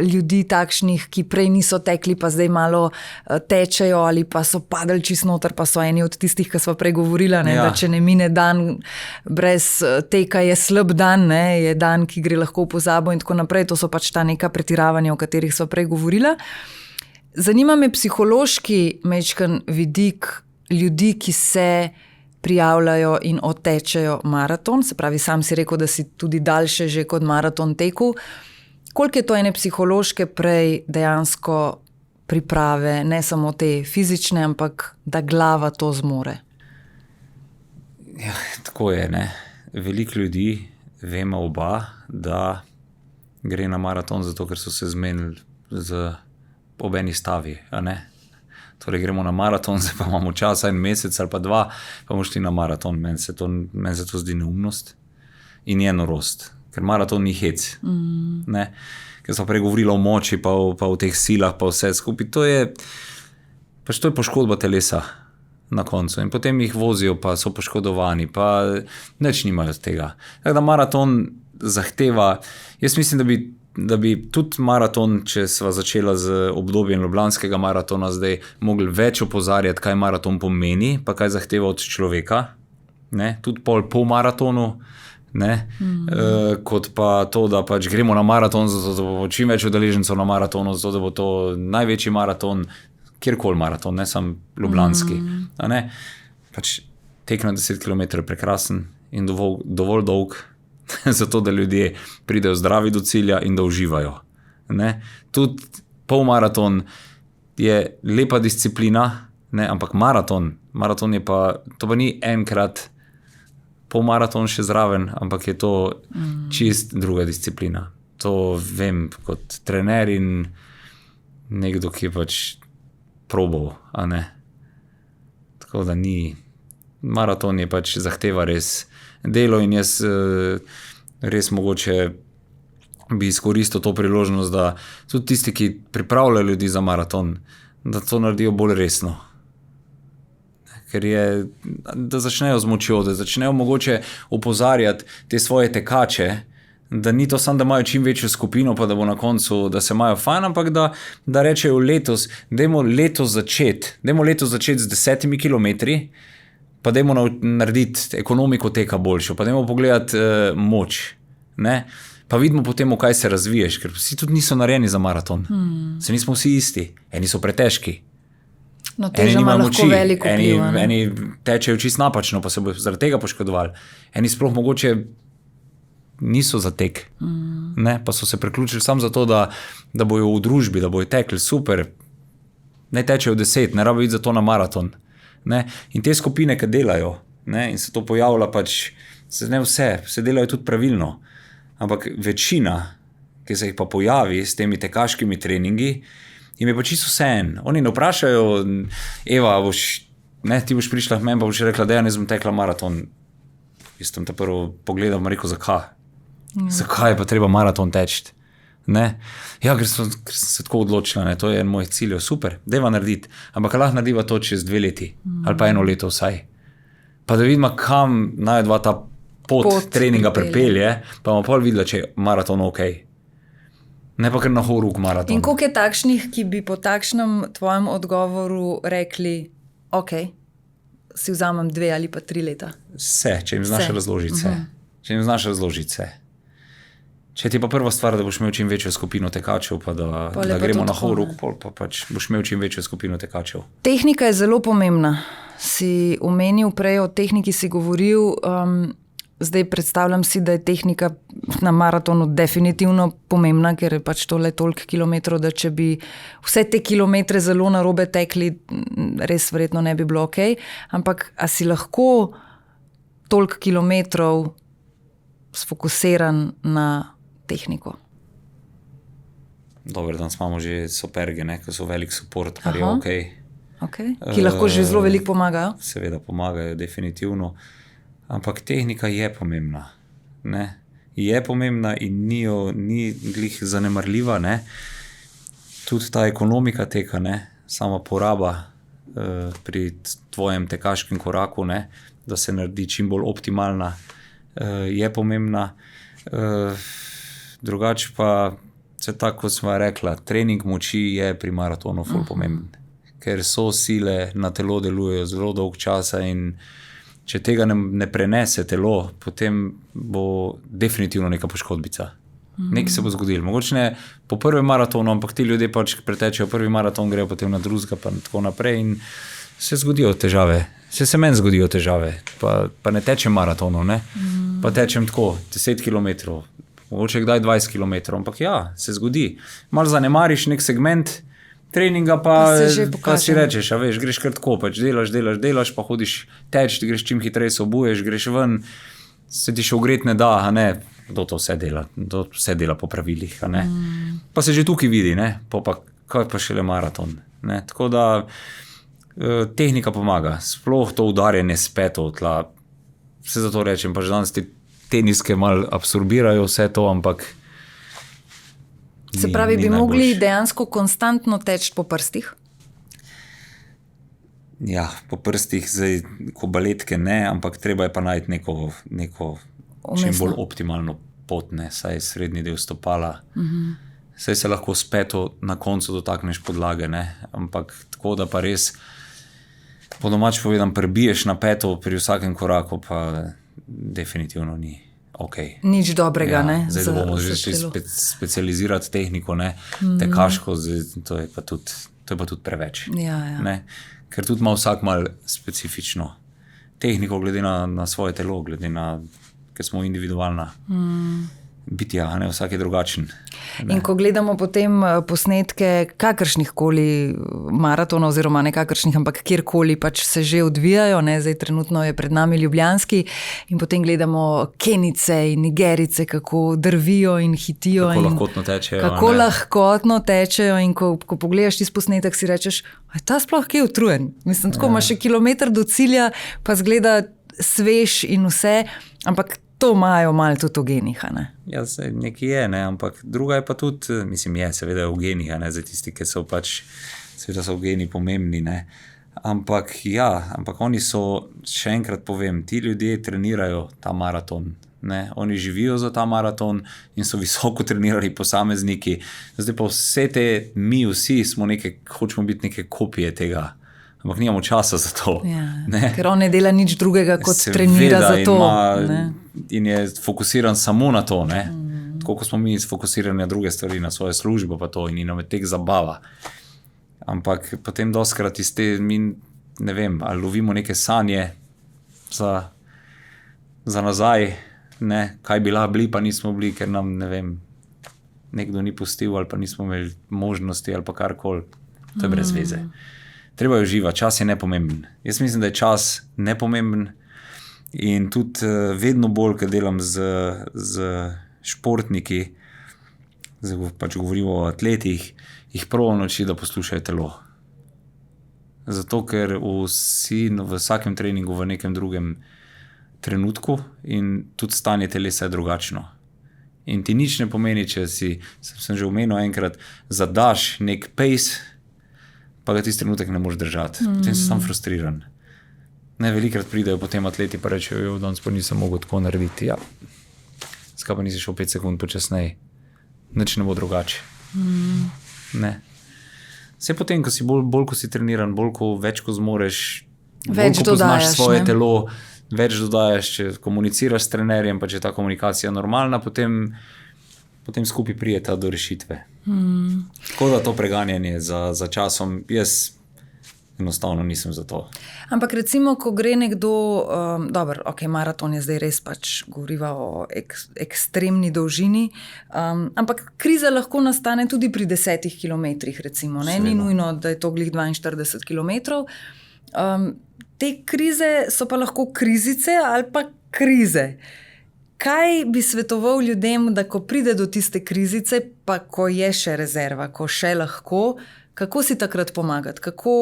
ljudi takšnih, ki prej niso tekli, pa zdaj malo tečejo ali pa so padali čisto noter, pa so eni od tistih, ki sva prej govorila, da če ne mine dan brez teka, je slab dan, je dan, ki gre lahko v pozabo in tako naprej. To so pač ta neka pretiravanja, o katerih sva prej govorila. Zanima me psihološki majčken vidik ljudi, ki se prijavljajo in odtečejo maraton, se pravi, sam si rekel, da si tudi daljše že kot maraton tekel. Koliko je to ene psihološke prej dejansko priprave, ne samo te fizične, ampak da glava to zmore? Ja, tako je, Veliko ljudi, vemo oba, da gre na maraton zato, ker so se zmenili ob eni stavi, Torej gremo na maraton, zdaj pa imamo časa 1 mesec ali pa 2, pa bomo šli na maraton. Meni se to zdi neumnost in je norost, ker maraton ni hec. Ker smo prej govorili o moči, pa o teh silah, pa vse skupaj. To je poškodba telesa na koncu. In potem jih vozijo, pa so poškodovani, pa nič nimajo od tega. Tako da maraton zahteva, jaz mislim, da bi tudi maraton, če sva začela z obdobjem Ljubljanskega maratona, zdaj mogli več opozarjati, kaj maraton pomeni, pa kaj zahteva od človeka, tudi po maratonu, kot pa to, da pač gremo na maraton, zato da bo čim več udeležencev na maratonu, zato da bo to največji maraton, kjerkoli maraton, ne samo Ljubljanski. Pač tek na 10 km je prekrasen in dovolj dolg, zato, da ljudje pridejo zdravi do cilja in da uživajo. Tudi polmaraton je lepa disciplina, ampak maraton je pa, to pa ni enkrat, polmaraton še zraven, ampak je to čist druga disciplina. To vem kot trener in nekdo, ki je pač probal, Tako da ni, maraton je pač zahteva res delo in jaz res mogoče bi izkoristil to priložnost, da tudi tisti, ki pripravljajo ljudi za maraton, da to naredijo bolj resno. Ker da začnejo z močjo, da začnejo mogoče opozarjati te svoje tekače, da ni to samo, da imajo čim večjo skupino, pa da bo na koncu, da se imajo fajn, ampak da rečejo letos, dajmo letos začeti z 10 kilometri, pa dajmo narediti ekonomiko teka boljšo, pa dajmo pogledati moč. Pa vidimo potem, v kaj se razviješ, ker vsi tudi niso narejeni za maraton. Se nismo vsi isti, eni so pretežki. No, teža ima lahko veliko vpliv. Eni tečejo čisto napačno, pa se bojo zaradi tega poškodovali. Eni sploh mogoče niso za tek, pa so se priključili samo zato, da bojo v družbi, da bojo tekli, super. Ne tečejo 10, ne rabijo iti za to na maraton. In te skupine, ki delajo, in se to pojavlja, pač ne vse, se delajo tudi pravilno, ampak večina, ki se jih pa pojavi s temi tekaškimi treningi, jim je pa čisto vseeno. Oni ne vprašajo, Eva, ti boš prišla k meni, pa boš rekla, da jaz bom tekla maraton. Jaz sem te prvo pogledal in rekel, zakaj? Zakaj je pa treba maraton teči? Ja, ker sem se tako odločila, to je en moj cilj, super, dajva narediti, ampak lahko narediva to čez 2 leti, ali pa 1 leto vsaj. Pa da vidimo, kam najdva ta pot treninga pripelje, pa bomo pol videla, če je maraton ok. Ne pa kar na horuk maraton. In koliko je takšnih, ki bi po takšnem tvojem odgovoru rekli, ok, si vzamem 2 ali pa 3 leta? Vse, če jim znaš razložiti vse. Če jim znaš razložiti vse. Če ti pa prva stvar, da boš imel čim večjo skupino tekačev, pa da gremo na horuk, pa pač boš imel čim večjo skupino tekačev. Tehnika je zelo pomembna. Si omenil prej, o tehniki si govoril, zdaj predstavljam si, da je tehnika na maratonu definitivno pomembna, ker je pač tole toliko kilometrov, da če bi vse te kilometre zelo narobe tekli, res verjetno ne bi bilo okej. Ampak a si lahko toliko kilometrov sfokusiran na tehniko? Dobro, danes imamo že superge, ne, ko so velik support, kar je okej. Ki lahko že zelo veliko pomagajo? Seveda pomagajo, definitivno. Ampak tehnika je pomembna. Ne? Je pomembna in ni glih zanemarljiva. Ne? Tudi ta ekonomika teka, ne? Sama poraba pri tvojem tekaškem koraku, ne? Da se naredi čim bolj optimalna, je pomembna. Drugače pa, tako kot smo rekla, trening moči je pri maratonu ful pomemben. Ker so sile na telo delujejo zelo dolg časa in če tega ne prenese telo, potem bo definitivno neka poškodbica. Nekaj se bo zgodilo. Mogoče ne po prvem maratonu, ampak ti ljudje pač pretečejo prvi maraton, grejo potem na drugega pa tako naprej in se zgodijo težave. Se meni zgodijo težave. Pa ne tečem maratonov, ne? Pa tečem tako 10 kilometrov, mogoče kdaj 20 kilometrov, ampak ja, se zgodi. Malo zanemariš nek segment treninga pa si rečeš, a veš, greš kar tako, pač delaš, pa hodiš teč, ti greš čim hitreje se obuješ, greš ven, se ti še ogreti ne da, a ne, kdo to vse dela po pravilih, a ne. Pa se že tukaj vidi, ne, kaj pa šele maraton, ne, tako da tehnika pomaga, sploh to udarjanje s peto v tla, vse zato rečem, pa že danes te teniske malo absorbirajo vse to, ampak se pravi, bi mogli dejansko konstantno teči po prstih? Ja, po prstih zdaj, ko baletke ne, ampak treba je pa najti neko čim bolj optimalno pot, ne, saj srednji del stopala. Saj se lahko s peto na koncu dotakneš podlage, ne, ampak tako da pa res, po domač povedam, prebiješ na peto pri vsakem koraku, pa definitivno ni. Okay. Nič dobrega, ja, ne? Zdaj bomo že specializirati tehniko, ne? Tekaško, to je pa tudi preveč. Ja. Ne? Ker tudi ima vsak mal specifično tehniko glede na svoje telo, glede na, ker smo individualna bitja, ne? Vsak je drugačen. Ne? In ko gledamo potem posnetke kakršnih koli maratonov, oziroma ne kakršnih, ampak kjerkoli pač se že odvijajo, ne? Zdaj trenutno je pred nami ljubljanski in potem gledamo Kenice in Nigerice, kako drvijo in hitijo. Kako lahkotno tečejo in ko pogledaš tisti posnetek, si rečeš, a je ta sploh kaj utrujen? Mislim, tako ima še kilometer do cilja, pa zgleda svež in vse, ampak to imajo malo tudi v genih, ne? Ja, nekaj je, ne, ampak druga je pa tudi, mislim, seveda v genih, ne, za tisti, ki so pač, seveda so v geni pomembni, ne, ampak oni so, še enkrat povem, ti ljudje trenirajo ta maraton, ne, oni živijo za ta maraton in so visoko trenirali posamezniki, zdaj pa mi vsi smo hočemo biti neke kopije tega, ampak nimamo časa za to. Ja, ker on ne dela nič drugega, kot trenira za to. In je fokusiran samo na to. Ne? Tako kot smo mi sfokusirani na druge stvari, na svojo službo pa to in nam je tek zabava. Ampak potem doskrat iz te, mi ne vem, ali lovimo neke sanje za nazaj, ne? Kaj bili, pa nismo bili, ker nam, ne vem, nekdo ni pustil ali pa nismo imeli možnosti ali pa karkoli. To je brez veze. Treba je uživati, čas je nepomemben. Jaz mislim, da je čas nepomemben in tudi vedno bolj, ko delam z športniki, pač govorimo o atletih, jih probam naučiti, da poslušajo telo. Zato, ker vsi v vsakem treningu v nekem drugem trenutku in tudi stanje telesa je drugačno. In ti nič ne pomeni, če sem že omenil enkrat, zadaš nek pace, pa ga tisti trenutek ne moreš držati. Potem si sam frustriran. Velikrat pridejo potem atleti pa rečejo, danes pa nisem mogel tako narediti. Ja. Skaj pa nisi šel 5 sekund počasneje. Nič ne bo drugače. Ne. Vse potem, ko si bolj ko si treniran, več ko zmoreš, Več ko poznaš dodajaš, svoje ne? telo, več dodajaš, če komuniciraš s trenerjem, pa če je ta komunikacija normalna, potem skupaj prijeta do rešitve. Tako da to preganjanje za časom, jaz enostavno nisem za to. Ampak recimo, ko gre nekdo, maraton je zdaj res govoriva o ekstremni dolžini, ampak kriza lahko nastane tudi pri 10 kilometrih, recimo, ne? Ni nujno, da je to glih 42 kilometrov. Te krize so pa lahko krizice ali pa krize. Kaj bi svetoval ljudem, da ko pride do tiste krizice, pa ko je še rezerva, ko še lahko, kako si takrat pomagati, kako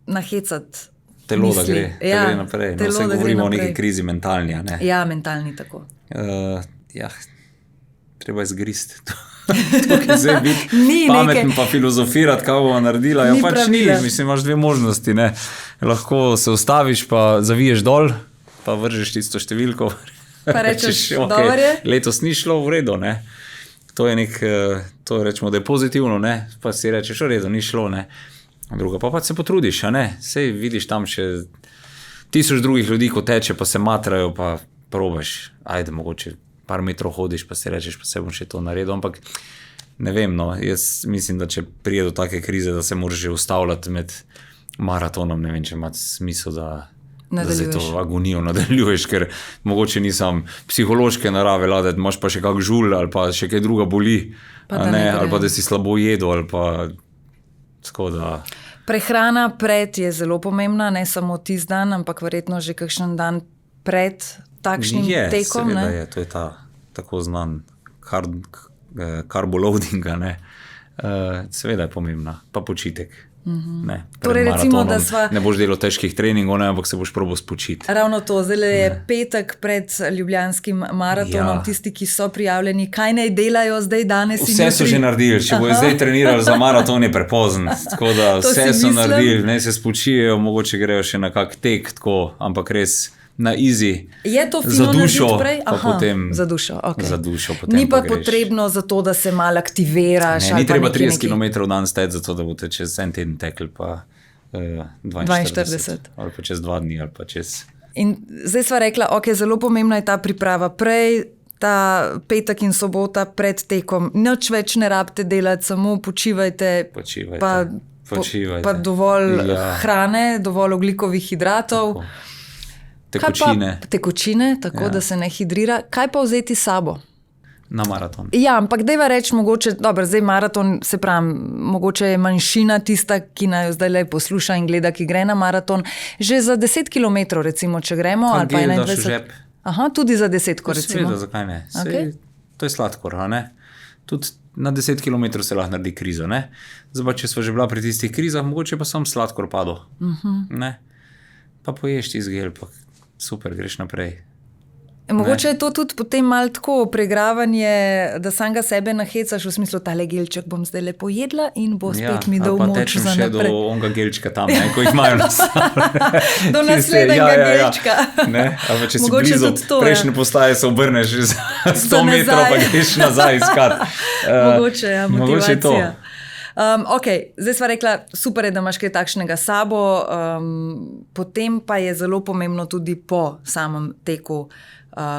nahecati telo, misli? Da gre naprej. No, vse govorimo o neki krizi mentalni. Ne? Ja, mentalni tako. Treba je zgrist. Tukaj zdaj biti pameten pa filozofirati, kaj bomo naredila. Ja, pač ni, mislim, imaš dve možnosti. Ne? Lahko se ustaviš, pa zaviješ dol, pa vržeš tisto številko. Pa rečeš, dobro je. Letos ni šlo v redu, ne. To je to rečemo, da je pozitivno, ne. Pa si rečeš, v redu, ni šlo, ne. Druga pa se potrudiš, a ne. Sej vidiš tam še 1000 drugih ljudi, ko teče, pa se matrajo, pa probaš. Ajde, mogoče par metrov hodiš, pa si rečeš, pa se bom še to naredil, ampak ne vem, no. Jaz mislim, da če prije do take krize, da se moraš že ustavljati med maratonom, ne vem, če ima smisel, da zdaj to agonijo nadaljuješ, ker mogoče nisem psihološke narave, da imaš pa še kak žul ali pa še kaj druga boli, ali pa da si slabo jedel, ali pa tako da... Prehrana pred je zelo pomembna, ne samo tisti dan, ampak verjetno že kakšen dan pred takšnim tekom. Seveda je, to je ta tako znan carboloadinga, ne. Seveda je pomembna, pa počitek. Ne, torej recimo, da ne boš delal težkih treningov, ne, ampak se boš probal spočiti. Ravno to, zdaj je petek pred ljubljanskim maratonom, tisti, ki so prijavljeni, kaj naj delajo zdaj danes? Vse so že naredili, če bojo zdaj trenirali za maraton, je prepozn, tako da vse so naredili, ne se spočijejo, mogoče grejo še na kak tek, tako, ampak res na easy. Je to fino narediti prej? Za dušo, ok. Za dušo, potem ni pa potrebno za to, da se malo aktiviraš. Ne, ni treba 30 km dan steti, zato da boste čez en teden tekli pa 42. Ali pa čez 2 dni, ali pa čez... In zdaj sva rekla, ok, zelo pomembna je ta priprava prej, ta petek in sobota pred tekom. Nič več ne rabite delati, samo počivajte. Pa dovolj hrane, dovolj ogljikovih hidratov. Tekočine, tako da se ne hidrira. Kaj pa vzeti s sabo? Na maraton. Ja, ampak dajva reči mogoče, dobro, zdaj maraton, se pravi, mogoče je manjšina tista, ki naj zdaj le posluša in gleda, ki gre na maraton. Že za 10 km recimo, če gremo, ali pa 21. Aha, tudi za 10 recimo. Seveda, zakaj ne? To je sladkor, a ne? Tudi na 10 km se lahko naredi krizo, ne? Zdaj, če sva že bila pri tistih krizah, mogoče pa sam sladkor padel. Ne? Pa poješ ti zgel, pa super, greš naprej. Mogoče je to tudi potem malo tako pregravanje, da samega sebe nahecaš v smislu, tale gelček bom zdaj lepo jedla in bo spet mi dal moč za naprej. Ja, pa tečem še do onega gelčka tam, ne, ko jih imajo nastavljene. Do naslednjega gelčka. Ne, ali če si blizu prejšnje postaje, se obrneš za 100 metrov, pa greš nazaj iskat. Mogoče, ja, motivacija. Ok, zdaj sva rekla, super je, da imaš kaj takšnega sabo, potem pa je zelo pomembno tudi po samem teku,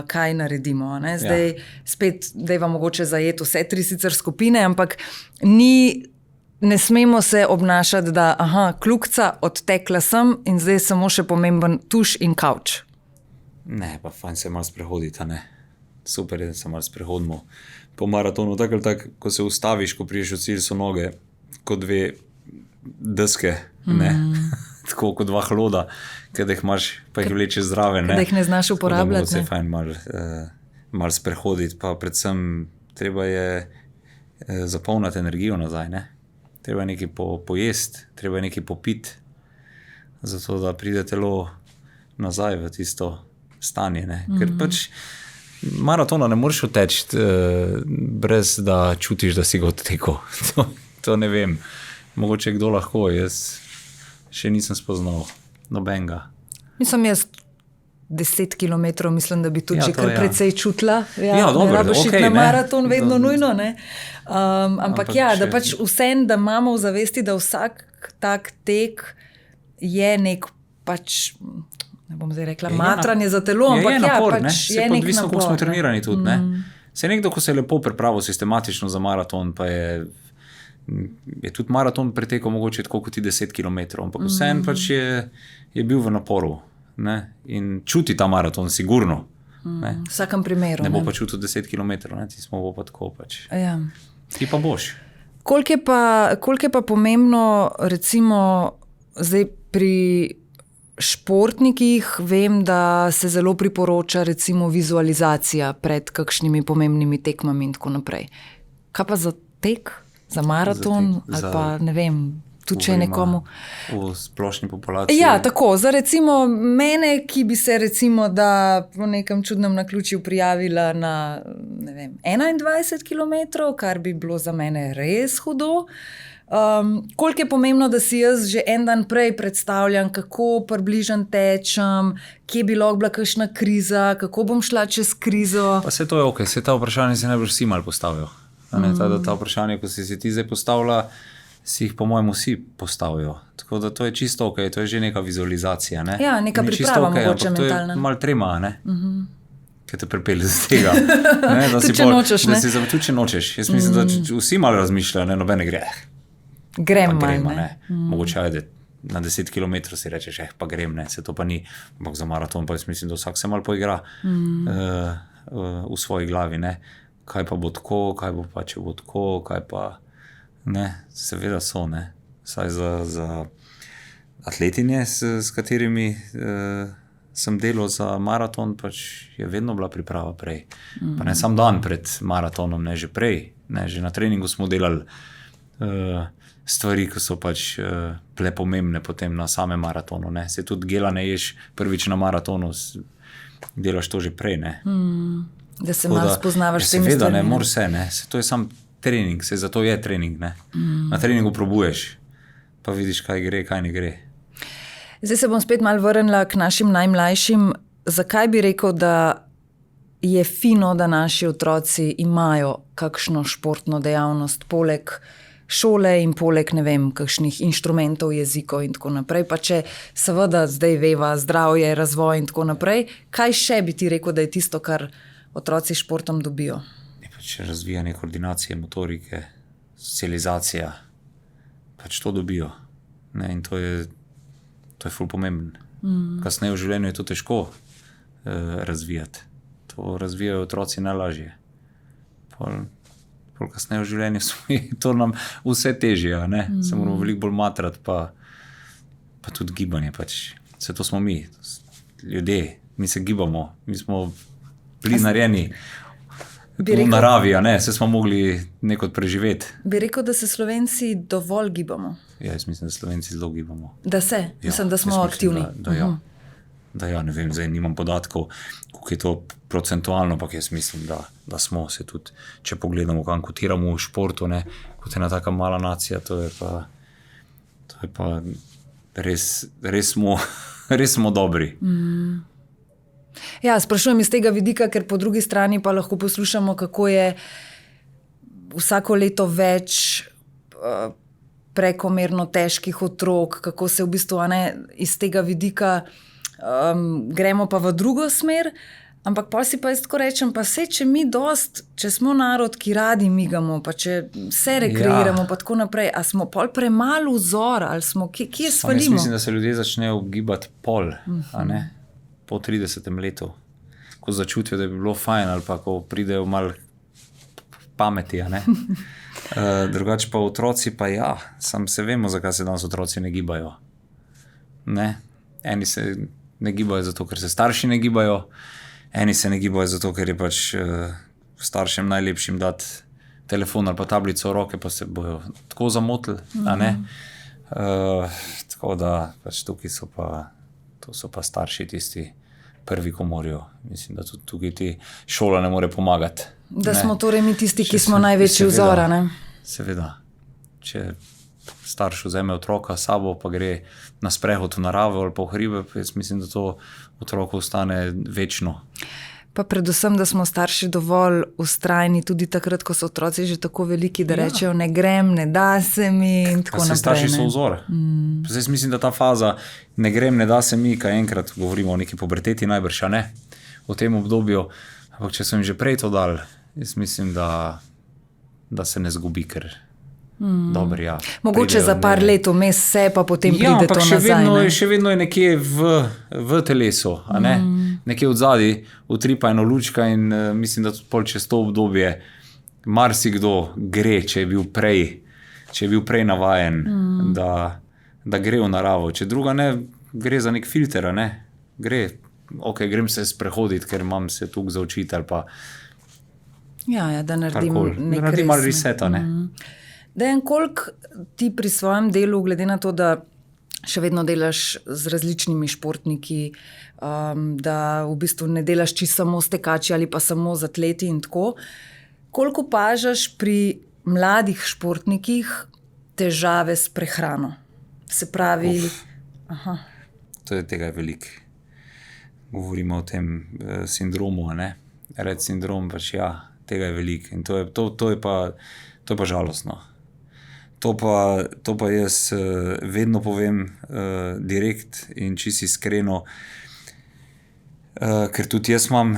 kaj naredimo. Ne? Zdaj spet, da je vam mogoče zajeti vse 3 sicer skupine, ampak ne smemo se obnašati, da kljukca, odtekla sem in zdaj samo še pomemben tuš in kavč. Ne, pa fajn se malo sprehoditi, ne. Super je, da se malo sprehodimo. Po maratonu, tako ali tako, ko se ustaviš, ko priješ v cilj, so noge kot 2 deske, ne, tako kot 2 hloda, kada jih imaš, pa jih vlečeš zdrave, ne. Kada jih ne znaš uporabljati, ne. Se je fajn malo sprehoditi, pa predvsem treba je zapolniti energijo nazaj, ne. Treba je nekaj pojesti, treba je nekaj popiti, zato da pride telo nazaj v tisto stanje, ne. Ker pač maratona ne moreš oteči, brez da čutiš, da si ga odtekel. To ne vem. Mogoče kdo lahko, jaz še nisem spoznal nobenega. Mislim, jaz 10 km, mislim, da bi tudi že kar precej čutila. Dobro, ne rabiš iti na maraton vedno nujno, ne. Ampak ja, da pač vsem, da imamo v zavesti, da vsak tak tek je nek pač, ne bom zdaj rekla, matranje za telo, ampak napor, pač je nek odvisno, napor. kako smo trenirani tudi, ne. Se nekdo, ko se je lepo pripravil sistematično za maraton, pa je tudi maraton pretekel mogoče tako kot 10 km, ampak vseeno pač je bil v naporu, ne, in čuti ta maraton sigurno. V vsakem primeru. Ne bo pa čutil 10 km, ne, ti smo pa tako pač. Ja. Ti pa boš. Koliko je pa pomembno, recimo, zdaj pri športnikih, vem, da se zelo priporoča recimo vizualizacija pred kakšnimi pomembnimi tekmami in tako naprej. Kaj pa za tek, za maraton, ali pa ne vem, tudi če nekomu... V splošni populaciji. Ja, tako, za recimo mene, ki bi se recimo da po nekem čudnem naključju prijavila na, ne vem, 21 km, kar bi bilo za mene res hudo. Koliko je pomembno, da si jaz že en dan prej predstavljam, kako približno tečem, kje bi lahko bila kakšna kriza, kako bom šla čez krizo. Pa se to je okej, se ta vprašanje se najbolj vsi malo postavijo. Ta vprašanje, ko si ti zdaj postavlja, si jih po mojem vsi postavijo. Tako da to je čisto okej, to je že neka vizualizacija. Ne? Ja, neka priprava mogoče mentalna. To je malo trema, ne? Kaj te pripelje z tega. Tudi če nočeš, ne? Tudi če nočeš. Jaz mislim, da vsi malo razmišljajo, ne, nobene gre. Grem malo, ne. Mogoče ajde, na 10 km si rečeš, pa grem, ne, se to pa ni. Ampak za maraton pa jaz mislim, da vsak se malo poigra v svoji glavi, ne. Kaj pa bo tako, kaj bo pa, če bo tako, kaj pa, ne, seveda so, ne. Saj za atletinje, s katerimi sem delal za maraton, pač je vedno bila priprava prej. Pa ne sam dan pred maratonom, ne, že prej, ne, že na treningu smo delali stvari, ki so pač bile pomembne potem na samem maratonu, ne. Se tudi gela ne ješ prvič na maratonu, delaš to že prej, ne. Da se malo spoznavaš s temi stvarmi. Seveda, ne, stvarmi. se, ne. To je sam trening, zato je trening, ne. Na treningu probuješ, pa vidiš, kaj gre, kaj ne gre. Zdaj se bom spet malo vrnila k našim najmlajšim. Zakaj bi rekel, da je fino, da naši otroci imajo kakšno športno dejavnost poleg šole in poleg, ne vem, kakšnih inštrumentov, jezikov in tako naprej, pa če seveda zdaj veva zdravje, razvoj in tako naprej, kaj še bi ti rekel, da je tisto, kar otroci s športom dobijo? Je pač razvijanje koordinacije, motorike, socializacija, pač to dobijo, ne, in to je ful pomemben. Kasneje v življenju je to težko razvijati. To razvijajo otroci najlažje. Pol kasneje v življenju je to nam vse težje, ne? Se moramo veliko bolj matrati, pa tudi gibanje. Pač. Vse to smo mi, ljudje, mi se gibamo, mi smo bili narejeni v naravi, ne? Se smo mogli nekod preživeti. Bi rekel, da se Slovenci dovolj gibamo? Ja, jaz mislim, da Slovenci zelo gibamo. Da se? Ja, mislim, da smo aktivni. Da ja, ne vem, zdaj nimam podatkov, koliko je to procentualno, ampak jaz mislim, da smo se tudi, če pogledamo, kam kotiramo v športu, ne, kot ena taka mala nacija, to je pa res smo dobri. Ja, sprašujem iz tega vidika, ker po drugi strani pa lahko poslušamo, kako je vsako leto več prekomerno težkih otrok, kako se v bistvu iz tega vidika gremo pa v drugo smer, ampak pa si pa jaz tako rečem, pa se, če mi če smo narod, ki radi migamo, pa če se rekreiramo, pa tako naprej, a smo pol premalo vzor, ali smo, kje svalimo? Jaz mislim, da se ljudje začnejo gibati pol, a ne, po 30. letu, ko začutijo, da bi bilo fajn, ali pa ko pridejo malo pameti, a ne. Drugače pa otroci pa ja, sam se vemo, zakaj se danes otroci ne gibajo. Ne, eni se ne gibajo zato, ker se starši ne gibajo, eni se ne gibajo zato, ker je pač staršem najlepšim dati telefon ali pa tablico v roke, pa se bojo tako zamotili, a ne. Tako da pač tukaj so pa starši tisti prvi, ko morajo. Mislim, da tudi tukaj ti šola ne more pomagati. Da smo torej mi tisti, ki smo največji vzor, ne? Seveda. Če starš vzame otroka s sabo, pa gre na sprehod v naravo ali pa v hribe, jaz mislim, da to otroku ostane večno. Pa predvsem, da smo starši dovolj vztrajni tudi takrat, ko so otroci že tako veliki, da rečejo, ne grem, ne da se mi in tako naprej. Starši so vzor. Zdaj mislim, da ta faza ne grem, ne da se mi, kaj enkrat govorimo o neki puberteti najbrž, a ne, v tem obdobju, ampak če sem že prej to dal, jaz mislim, da se ne zgubi, ker dober, ja. Mogoče za par let vmes se, pa potem pride to nazaj. Še vedno je nekje v telesu, a ne? Nekje od zadaj utripa eno lučka in mislim, da tudi čez to obdobje marsikdo gre, če je bil prej navajen, da gre v naravo. Če druga ne, gre za nek filter, a ne? Grem se sprehoditi, ker imam se tukaj za učiti ali pa da naredim malo reseta, ne? Dejan, koliko ti pri svojem delu, glede na to, da še vedno delaš z različnimi športniki, da v bistvu ne delaš čisto samo s tekači ali pa samo z atleti in tako, koliko opažaš pri mladih športnikih težave s prehrano? Se pravi... Tega je veliko. Govorimo o tem sindromu, a ne? Red sindrom, pač tega je veliko. In to je pa žalostno. To pa jaz vedno povem direkt in čisto iskreno, ker tudi jaz imam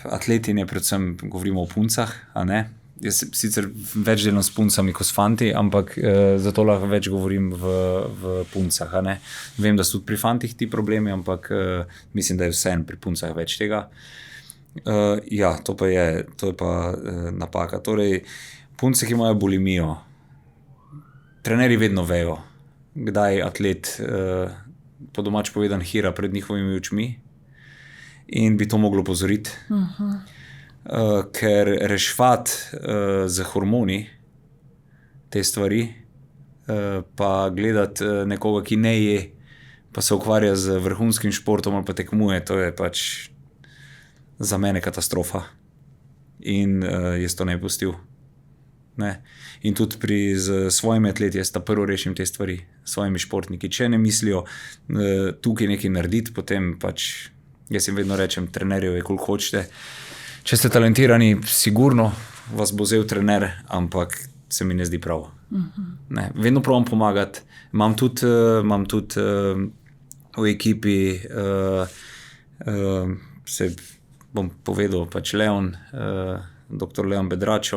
atletine, predvsem govorimo o puncah, a ne? Jaz sicer več delam s puncami kot s fanti, ampak zato lahko več govorim v puncah, a ne? Vem, da so tudi pri fantih ti problemi, ampak mislim, da je vseeno pri puncah več tega. To je pa napaka. Torej, punce, ki imajo bulimijo, trenerji vedno vejo, kdaj atlet, po domač povedan, hira pred njihovimi očmi in bi to moglo opozoriti. Ker reševati z hormoni te stvari, pa gledati nekoga, ki ne je, pa se ukvarja z vrhunskim športom ali pa tekmuje, to je pač za mene katastrofa. In jaz to ne bi pustil. Ne. In tudi z svojimi atleti jaz prvo rešim te stvari, s svojimi športniki. Če ne mislijo tukaj nekaj narediti, potem pač, jaz jim vedno rečem, trenerjev je, koliko hočete. Če ste talentirani, sigurno vas bo vzel trener, ampak se mi ne zdi prav. Ne. Vedno provam pomagati. Imam tudi v ekipi, se bom povedal, pač Leon, dr. Leon Bedrač,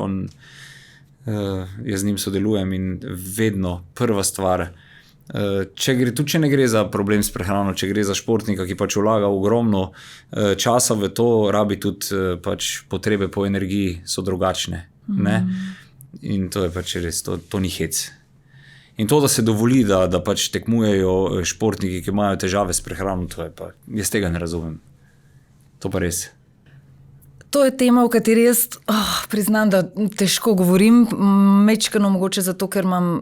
jaz z njim sodelujem in vedno prva stvar, tudi če ne gre za problem s prehrano, če gre za športnika, ki pač vlaga ogromno časa v to, rabi tudi pač potrebe po energiji so drugačne. Ne? In to je pač res, to ni hec. In to, da se dovoli, da pač tekmujejo športniki, ki imajo težave s prehrano, to je pa, jaz tega ne razumem. To pa res. To je tema, o kateri jaz priznam, da težko govorim, mečkano mogoče zato, ker imam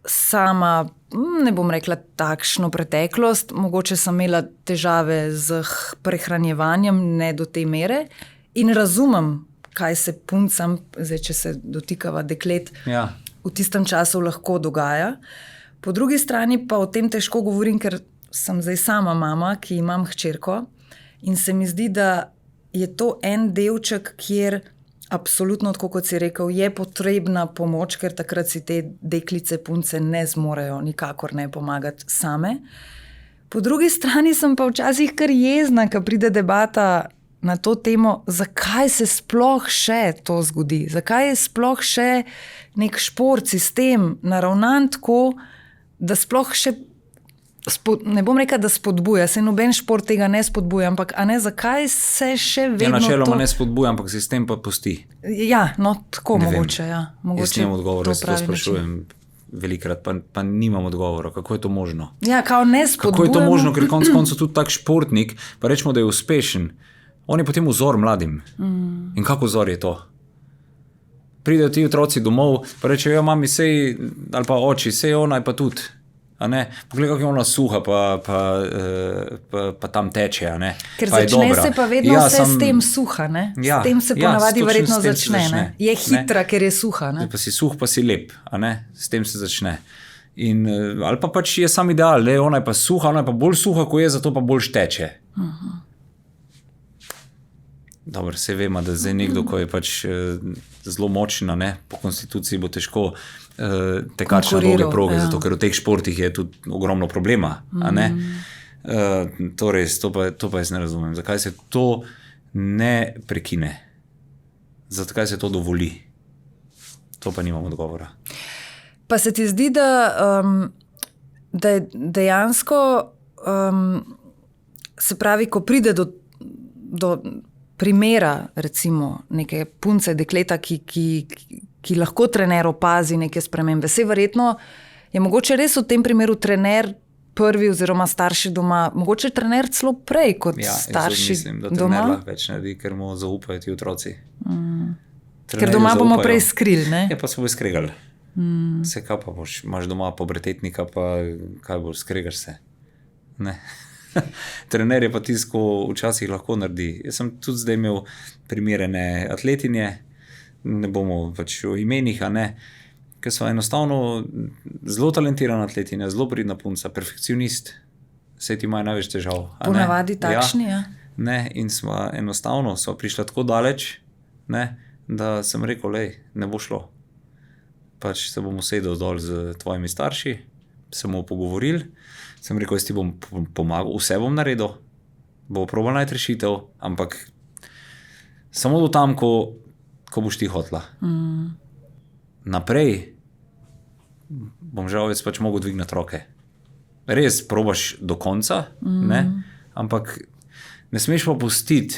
sama, ne bom rekla takšno preteklost, mogoče sem imela težave z prehranjevanjem, ne do te mere, in razumem, kaj se puncam, zdaj če se dotikava deklet, v tistem času lahko dogaja. Po drugi strani pa o tem težko govorim, ker sem zdaj sama mama, ki imam hčerko, in se mi zdi, da je to en delček, kjer absolutno, tako kot si rekel, je potrebna pomoč, ker takrat si te deklice, punce ne zmorejo nikakor ne pomagati same. Po drugi strani sem pa včasih kar jezna, ko pride debata na to temo, zakaj se sploh še to zgodi, zakaj je sploh še nek šport, sistem naravnan tako, da sploh še ne bom rekla, da spodbuja, se noben šport tega ne spodbuja, ampak a ne, zakaj se še vedno načeloma ne spodbuja, ampak sistem pa pusti. Tako mogoče, Jaz nimam odgovora, jaz to sprašujem velikrat, pa nimam odgovora, kako je to možno. Kao ne spodbujamo. Kako je to možno, ker konec koncev tudi tak športnik, pa rečemo, da je uspešen, on je potem vzor mladim. In kako vzor je to? Pridejo ti otroci domov, pa rečejo, mami, sej, ali pa oči, sej ona je pa tudi. Poglej, kako je ona suha, pa tam teče. Ker začne se pa vedno vse s tem suha. S tem se ponavadi verjetno začne. Je hitra, ker je suha. Pa si suh, pa si lep. S tem se začne. Ali pa pač je sam ideal, ona je pa suha, ona je pa bolj suha, ko je, zato pa bolj teče. Dobro, vse vemo, da zdaj nekdo, ko je pač zelo močna, ne, po konstituciji bo težko tekač na dolge proge, zato ker v teh športih je tudi ogromno problema. Torej, to pa jaz ne razumem. Zakaj se to ne prekine? Zakaj se to dovoli? To pa nimam odgovora. Pa se ti zdi, da je dejansko, se pravi, ko pride do primera, recimo, neke punce, dekleta, ki lahko trener opazi neke spremembe. Vse verjetno je mogoče res v tem primeru trener prvi oziroma starši doma, mogoče trener celo prej kot starši mislim, da doma. Trener lahko več naredi, ker mu zaupajo ti otroci. Ker doma bomo prej skrili, ne? Ja, pa se bo skregali. Vse kaj pa boš, imaš doma pubertetnika, pa kaj boš, skregaš se. Ne. Trener je pa tisto, včasih lahko naredi. Jaz sem tudi zdaj imel primerene atletinje, ne bomo pač o imenih, ker so enostavno zelo talentirana atletinja, zelo pridna punca, perfekcionist, vse ti imajo največ težav. Ponavadi takšni, ja. Ne, in enostavno so prišla tako daleč, ne, da sem rekel, ne bo šlo. Pač se bom usedel dol z tvojimi starši, se bomo pogovorili, sem rekel, jaz ti bom pomagal, vse bom naredil, bo probal najti rešitev, ampak samo do tam, ko boš ti hotla. Naprej bom žal jaz pač mogel dvigniti roke. Res, probaš do konca, ne? Ampak ne smeš pa pustiti,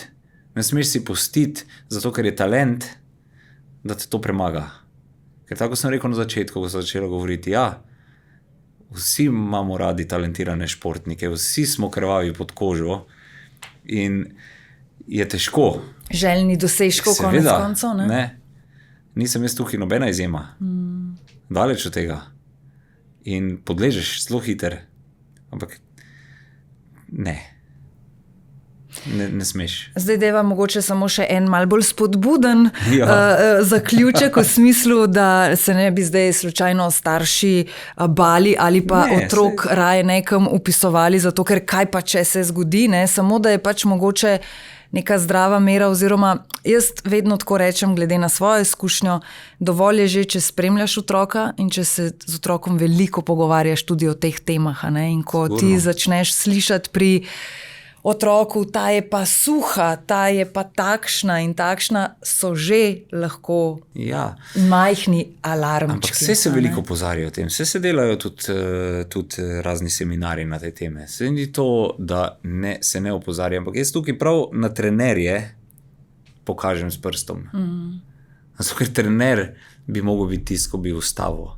ne smeš si pustiti, zato ker je talent, da te to premaga. Ker tako sem rekel na začetku, ko sem začela govoriti, vsi imamo radi talentirane športnike, vsi smo krvavi pod kožo in je težko. Željni dosežkov konec koncev, ne? Nisem jaz tukaj nobena izjema. Daleč od tega. In podležeš zelo hiter. Ampak ne smeš. Zdaj deva mogoče samo še en malo bolj spodbuden zaključek v smislu, da se ne bi zdaj slučajno starši bali ali pa otrok raje nekam upisovali, zato ker kaj pa če se zgodi, ne? Samo da je pač mogoče neka zdrava mera oziroma jaz vedno tako rečem, glede na svojo izkušnjo, dovolj je že, če spremljaš otroka in če se z otrokom veliko pogovarjaš tudi o teh temah, ne? In ko ti začneš slišati pri otroku, ta je pa suha, ta je pa takšna in takšna, so že lahko majhni alarmčki. Ampak vse se veliko opozarjajo o tem, vse se delajo tudi razni seminari na te teme. Se ni to, da se ne opozarja, ampak jaz tukaj prav na trenerje pokažem s prstom. Zato, ker trener bi mogel biti tisto, ko bi ustavil.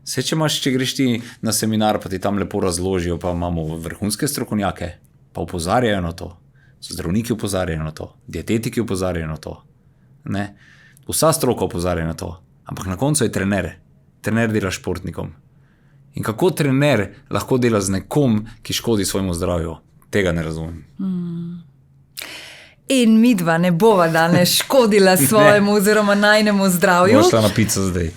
Če greš ti na seminar, pa ti tam lepo razložijo, pa imamo vrhunske strokovnjake, pa opozarjajo na to, zdravniki opozarjajo na to, dietetiki opozarjajo na to, ne? Vsa stroka opozarja na to, ampak na koncu je trener dela športnikom. In kako trener lahko dela z nekom, ki škodi svojemu zdravju, tega ne razumem. In midva ne bova danes škodila svojemu oziroma najnemu zdravju. Boš šla na pico zdaj.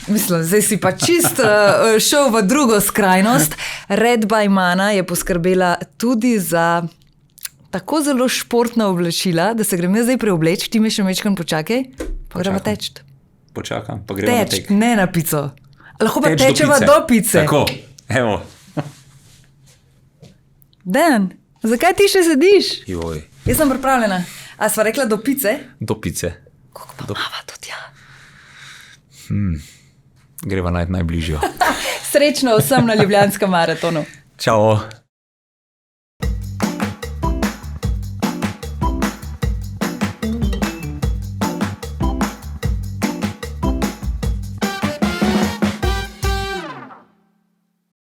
Mislim, zdaj si pa čist šel v drugo skrajnost. Red by Mana je poskrbela tudi za tako zelo športna oblačila, da se grem jaz zdaj preobleči, ti me še mečkam počakaj, pa gremo teč. Počakam, pa gremo na tek. Teč, ne na pico. Lahko pa tečeva do pice. Tako, evo. Dan, zakaj ti še sediš? Joj. Jaz sem pripravljena. A sva rekla do pice? Do pice. Kako pa mava tudi, ja. Greva najti najbližjo. Srečno vsem na Ljubljanskem maratonu. Čau.